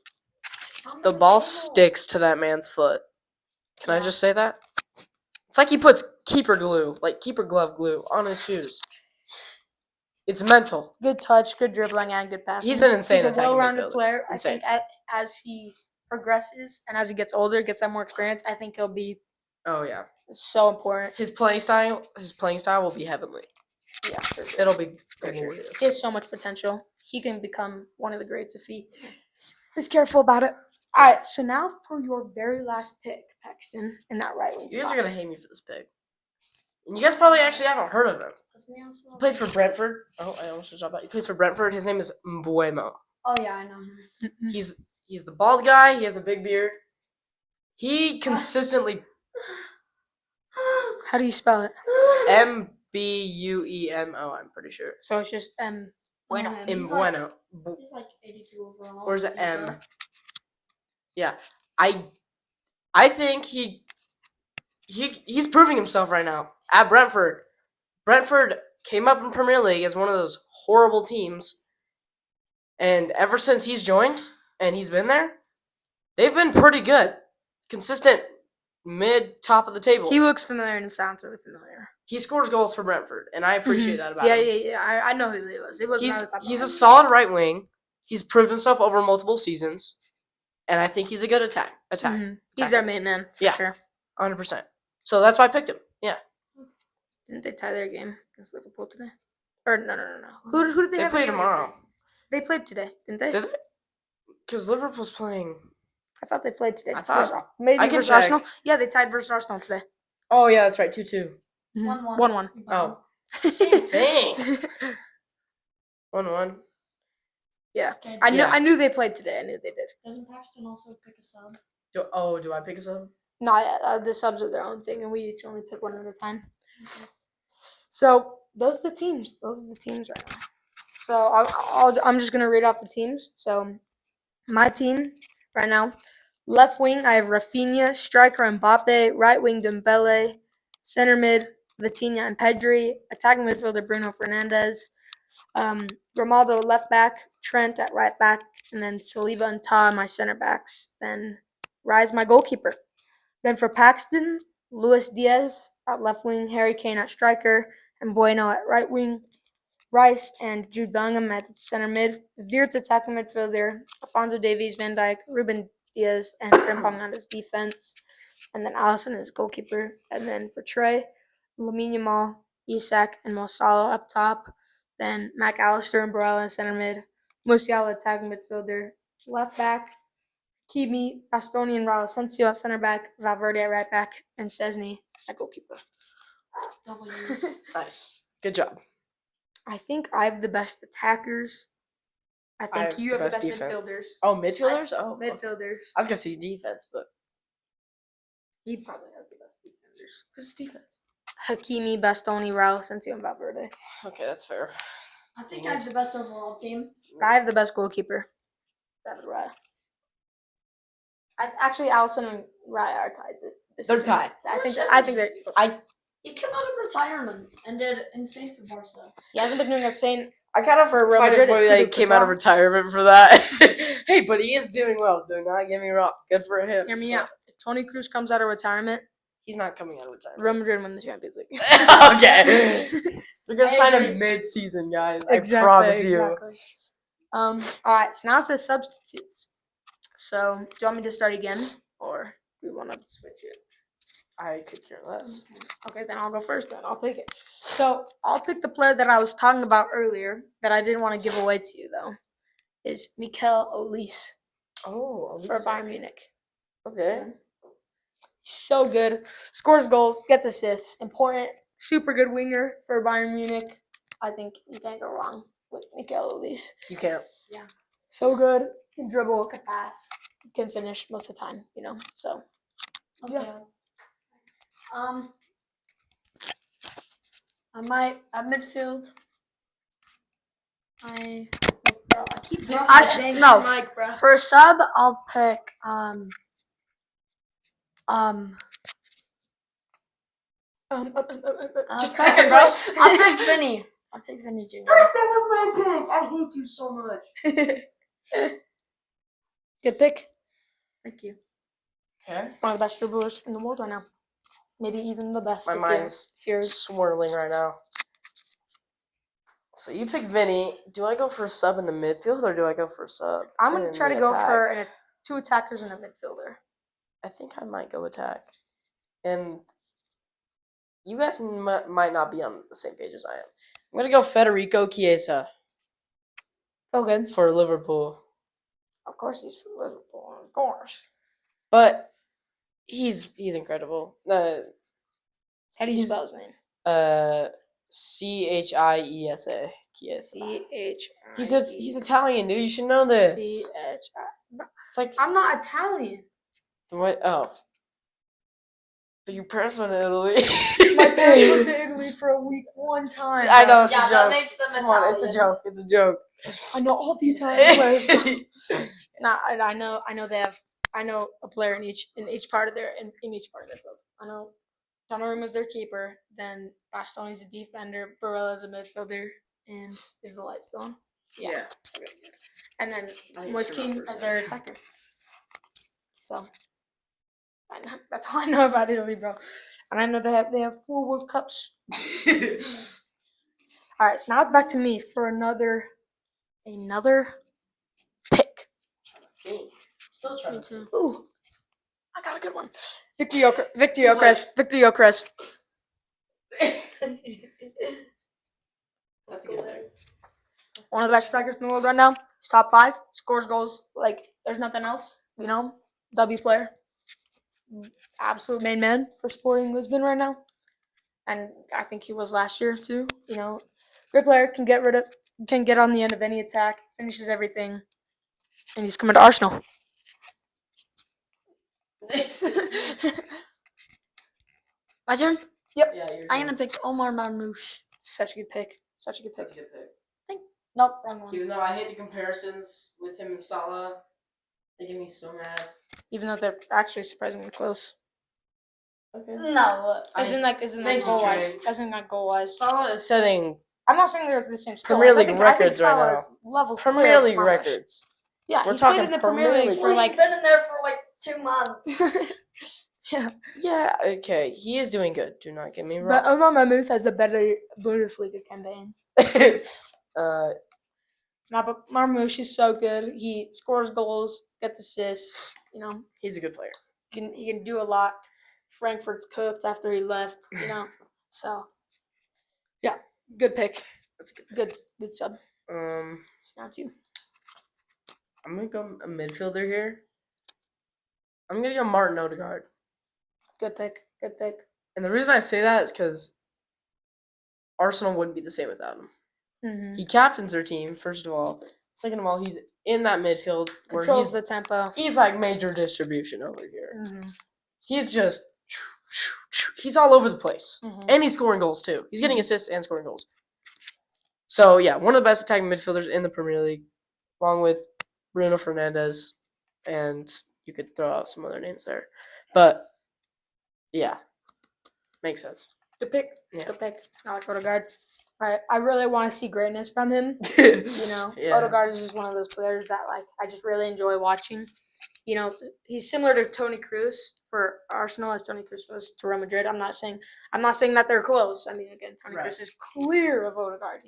The ball sticks to that man's foot. Can I just say that? It's like he puts keeper glove glue on his shoes. It's mental. Good touch, good dribbling, and good passing. He's an insane He's a attacking well-rounded midfielder. player. Insane. I think as he progresses and as he gets older, gets that more experience, I think he'll be Oh yeah. so important. His playing style will be heavenly. Yeah, for sure. It'll be For sure. glorious. He has so much potential. He can become one of the greats if he is careful about it. All right, so now for your very last pick, Paxton, in that right wing You guys spot. are gonna hate me for this pick. And you guys probably actually haven't heard of him. He plays for Brentford. Oh, I almost dropped out. He plays for Brentford. His name is Mbuemo. Oh yeah, I know him. He's the bald guy. He has a big beard. He consistently How do you spell it? Mbuemo. I'm pretty sure. So it's just Bueno. Mbuemo. He's like 82 overall. Or is it M? Yeah, I think he's proving himself right now at Brentford. Brentford came up in Premier League as one of those horrible teams, and ever since he's joined and he's been there, they've been pretty good, consistent, top of the table. He looks familiar and sounds really familiar. He scores goals for Brentford, and I appreciate that about him. Yeah. I know who he was. It was He's a solid right wing. He's proved himself over multiple seasons, and I think he's a good attack. He's their main man for sure. 100%. So that's why I picked him. Yeah. Didn't they tie their game against Liverpool today? Or no. Who did they They have? play against tomorrow. yesterday? They played today, didn't they? Did they? Because Liverpool's playing I thought they played today. I thought- Maybe I can versus check. Arsenal. Yeah, they tied versus Arsenal today. Oh yeah, that's right. 2-2. 1-1. 1-1. Oh, Same thing. 1-1. Yeah. Okay, I knew they played today. I knew they did. doesn't Paxton also pick a sub? Do I pick a sub? No, the subs are their own thing, and we each only pick one at a time. So those are the teams. Those are the teams right now. So I'm just gonna read off the teams. So my team right now, left wing I have Rafinha, striker Mbappe, right wing Dembele, center mid Vitinha and Pedri, attacking midfielder Bruno Fernandes, Ronaldo left back, Trent at right back, and then Saliba and Ta my center backs. Then Rise my goalkeeper. Then for Paxton, Luis Diaz at left wing, Harry Kane at striker, and Bueno at right wing. Rice and Jude Bellingham at center mid. Veert's attacking midfielder. Alphonso Davies, Van Dijk, Ruben Diaz, and Frimpong on his defense. And then Alisson is goalkeeper. And then for Trey, Lamine Yamal, Isak, and Mo Salah up top. Then McAllister and Barella in center mid. Musiala attacking midfielder. Left back, Kimi, Bastoni, and Raul Asensio at center back. Valverde at right back. And Szczesny at goalkeeper. W's. Nice. Good job. I think I have the best attackers. I think you have the best defense. midfielders. Oh, midfielders? Midfielders. I was gonna say defense, but He probably has the best defenders. who's defense? Hakimi, Bastoni, Raul Asensio, and Valverde. Okay, that's fair. I think I have the best overall team. I have the best goalkeeper. David Raya. Actually, Alisson and Raya are tied. They're tied. I think they're. He came out of retirement and did insane for Barca. He hasn't been doing the same. I kind of For Real find it Madrid, funny it's that he Thibaut came out of Courtois. retirement for that. Hey, but he is doing well. Do not get me wrong. Good for him. Hear me out. If Toni Kroos comes out of retirement, He's not coming out of retirement. Real Madrid win the Champions League. Okay. They're gonna I sign agree. him mid-season, guys. I promise you. Exactly. All right. So now it's the substitutes. So do you want me to start again, or do we want to switch it? I could care less. Okay, then I'll go first. Then I'll pick it. So I'll pick the player that I was talking about earlier that I didn't want to give away to you though. Is Mikel Olise Oh, for Bayern Munich. Okay. So good. Scores goals, gets assists. Important. Super good winger for Bayern Munich. I think you can't go wrong with Mikel Olise. You can't. So good. Can dribble, can pass, can finish most of the time. You know. So Okay. Yeah. At midfield, I keep Actually, no. Mike, bro. For a sub, I'll pick just pick pick it, bro. I'll pick Vinny. I'll pick Vinny Jr. That was my pick. I hate you so much. Good pick. Thank you. Okay. One of the best dribblers in the world right now. Maybe even the best. My if mind's you're swirling right now. So you pick Vinny. Do I go for a sub in the midfield or do I go for a sub? I'm gonna in try to the go attack? for two attackers and a midfielder. I think I might go attack. And you guys might not be on the same page as I am. I'm gonna go Federico Chiesa Okay. for Liverpool. Of course he's from Liverpool. Of course. But he's incredible. How do you He's- spell his name? Chiesa. Chiesa. C-H. He's Italian, dude. You should know this. C-H-I. It's like I'm not Italian. what? Oh, but your parents went to Italy. My parents went to Italy for a week one time. I know it's Yeah, a that joke. makes them Come Italian. on, it's a joke. It's a joke. I know all the Italian players. Nah, I know they have. I know a player in each part of their club. I know Donnarumma's their keeper. Then Bastoni's a defender. Barella's a midfielder. And is the light still on? Yeah. And then I need to Moise turn Kean off for a as their attacker. So I know, that's all I know about Italy, bro. And I know they have 4 World Cups. All right, so now it's back to me for another pick. Still trying Me too. Ooh, I got a good one. Victor Gyökeres. That's a good pick. One of the best strikers in the world right now. He's top 5. Scores goals like there's nothing else. You know, W player. Absolute main man for Sporting Lisbon right now. And I think he was last year too. Great player, can get on the end of any attack, finishes everything. And he's coming to Arsenal. My turn? Yep. Yeah, you're I'm gonna pick Omar Marmouche. Such a good pick. Such a good pick. That's a good pick. Nope, wrong one. Even though I hate the comparisons with him and Salah, they get me so mad. Even though they're actually surprisingly close. Okay. No. Isn't Thank you, goal wise? Trey. Isn't that goal wise? Salah is setting I'm not saying they're the same skill. Premier I League think records right Salah now. is levels Premier clear of League Marmouche. records. Yeah, We're he's played talking in the Premier Premier League League. for like. He's been in there for like 2 months. Yeah. Yeah, okay. He is doing good. Do not get me But wrong. Omar Mahmoud has the better Bundesliga campaign. But Marmouche is so good. He scores goals, gets assists. He's a good player. He can do a lot. Frankfurt's cooked after he left. So yeah, good pick. That's a good pick. Good sub. Now too. I'm gonna go a midfielder here. I'm gonna go Martin Odegaard. Good pick. Good pick. And the reason I say that is because Arsenal wouldn't be the same without him. Mm-hmm. He captains their team, first of all. Second of all, he's in that midfield where Controls the tempo. he's like major distribution over here. Mm-hmm. He's just he's all over the place. Mm-hmm. And he's scoring goals too. He's getting assists and scoring goals. So yeah, one of the best attacking midfielders in the Premier League, along with Bruno Fernandes, and you could throw out some other names there. But yeah. Makes sense. Good pick. Yeah. Good pick. I like Odegaard. I really want to see greatness from him. Yeah. Odegaard is just one of those players that I just really enjoy watching. He's similar to Toni Kroos for Arsenal as Toni Kroos was to Real Madrid. I'm not saying that they're close. I mean, again, Toni Kroos is clear of Odegaard,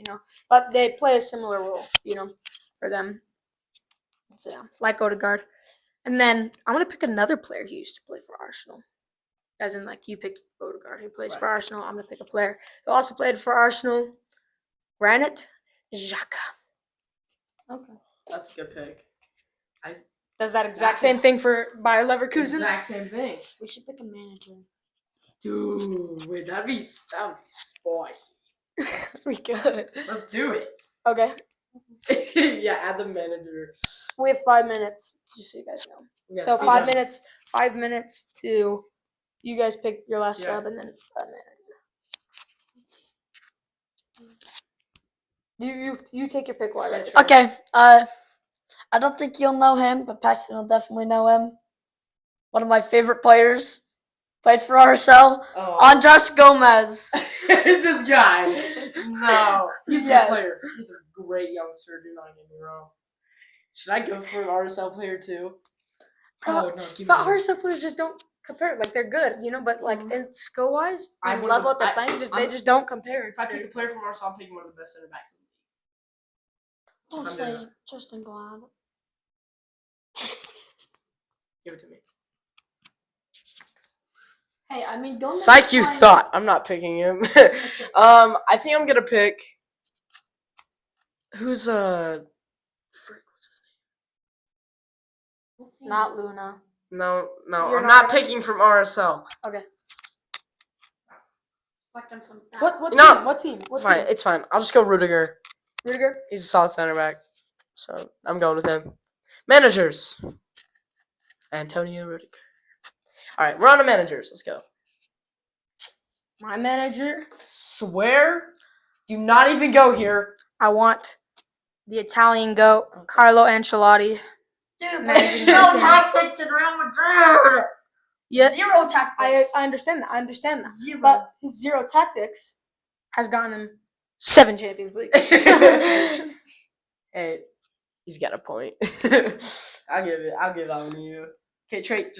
but they play a similar role, for them. So yeah, like Odegaard. And then I'm gonna pick another player who used to play for Arsenal. As in, you picked Odegaard, who plays for Arsenal. I'm going to pick a player who also played for Arsenal, Granit Xhaka. Okay. That's a good pick. Does that exact same thing for Bayer Leverkusen? Exact same thing. We should pick a manager. Dude, wait, that'd be spicy. We could. Let's do it. Okay. Yeah, add the manager. We have 5 minutes, just so you guys know. So 5 minutes. 5 minutes to you guys pick your last sub and then manager. You take your pick while I try. Okay. I don't think you'll know him, but Paxton will definitely know him. One of my favorite players. Played for RSL. Andres Gomez. This guy. No. He's a good player. He's a great youngster, do not get me wrong. Should I go for an RSL player too? But RSL players just don't compare. They're good, but in skill wise, level up they're playing, they just don't compare. If I pick a player from Arsenal, I'm picking one of the best center backs in the league. Don't say Justin Glad. Give it to me. Hey, I mean, Gomez. Psych, you thought. I'm not picking him. I think I'm gonna pick. Who's what's his name? Not Luna. No, You're I'm not not gonna- picking from RSL. Okay. What? What team? What Fine, team? it's fine. I'll just go Rudiger. Rudiger? He's a solid center back, so I'm going with him. Managers. Antonio Rudiger. All right, we're on to managers. Let's go. My manager? Swear, do not even go here. I want the Italian GOAT, Carlo Ancelotti. Dude, Managing no that team. tactics in Real Madrid. Yes. Zero tactics. I understand that. I understand that. Zero. But his zero tactics has gotten him 7 Champions Leagues. Hey, he's got a point. I'll give that one to you. Okay, Trey,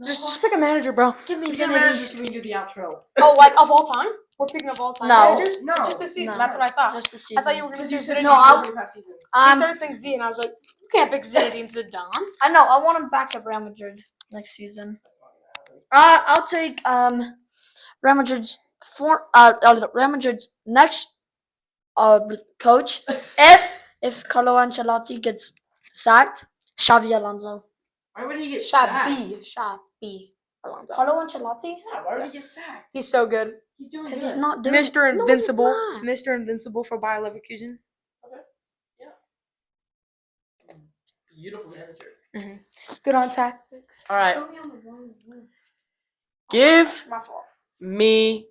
just pick a manager, bro. Give me pick a some manager so we can do the outro. Oh, of all time? We're picking of all time No. managers? No. Just this season. No. That's what I thought. Just the I season. thought you were going to say Zidane. No, I'll- You started saying Z, and I was like, you can't pick Zinedine Zidane. I know. I want him back at Real Madrid next season. I'll take Real Madrid's Real Madrid's next coach if Carlo Ancelotti gets sacked. Xavi Alonso. Why would he get Shabby. Alonso. Carlo Ancelotti? Yeah, why would he get sacked? He's so good. He's doing Because good. he's not doing Mr. Invincible. No, he's not. Mr. Invincible for Bayer Leverkusen. Beautiful manager. Good on tactics. All right. Put me on the wrong one. Give My fault. me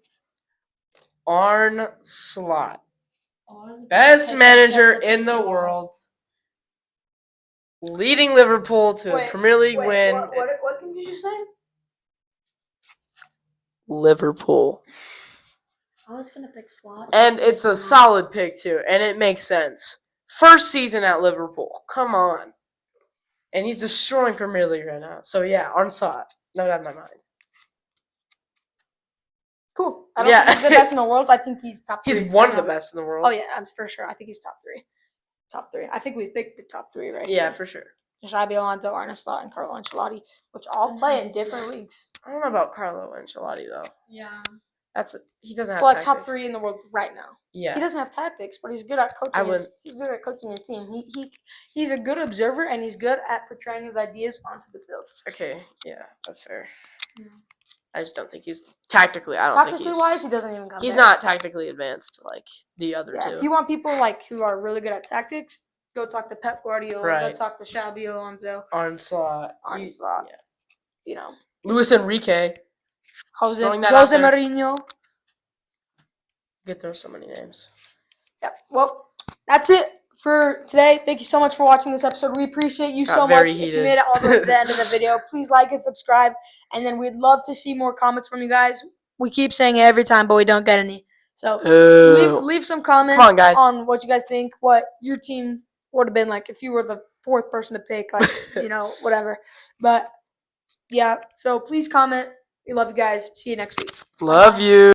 Arne Slot. Oh, I was about to Best pick manager Manchester in the City. world. Leading Liverpool to a Premier League win. What did you just say? Liverpool. I was gonna pick Slot. And it's a solid pick, too. And it makes sense. First season at Liverpool. Come on. And he's destroying Premier League right now. So, yeah, Arne Slot. No doubt in my mind. Cool. I don't Yeah. think he's the best in the world. I think he's top 3. He's one of the best in the world. Oh, yeah, I'm for sure. I think he's top 3. Top 3. I think we picked the top 3 right Yeah, here. for sure. Xabi Alonso, Arne Slot, and Carlo Ancelotti, which all play in different leagues. I don't know about Carlo Ancelotti, though. Yeah. He doesn't have Well, tactics. top 3 in the world right now. Yeah. He doesn't have tactics, but he's good at coaching. He's good at coaching his team. He's a good observer, and he's good at portraying his ideas onto the field. Okay, yeah, that's fair. Yeah. I just don't think he's tactically. I don't think Tactically he's. wise, he doesn't even come. He's there. not tactically advanced like the other Yeah, two. if you want people who are really good at tactics, go talk to Pep Guardiola. Right. Go talk to Xabi Alonso. Arne Slot. Arne Slot. Yeah. Luis Enrique. Jose Throwing that out there. Mourinho. Get there so many names. Yeah. Well, that's it for today. Thank you so much for watching this episode. We appreciate you so much. very If you heated. made it all the way to the end of the video, please like and subscribe. And then we'd love to see more comments from you guys. We keep saying it every time, but we don't get any. So leave some comments Come on, guys. on what you guys think, what your team would have been like if you were the 4th person to pick, whatever. But yeah, so please comment. We love you guys. See you next week. Love you.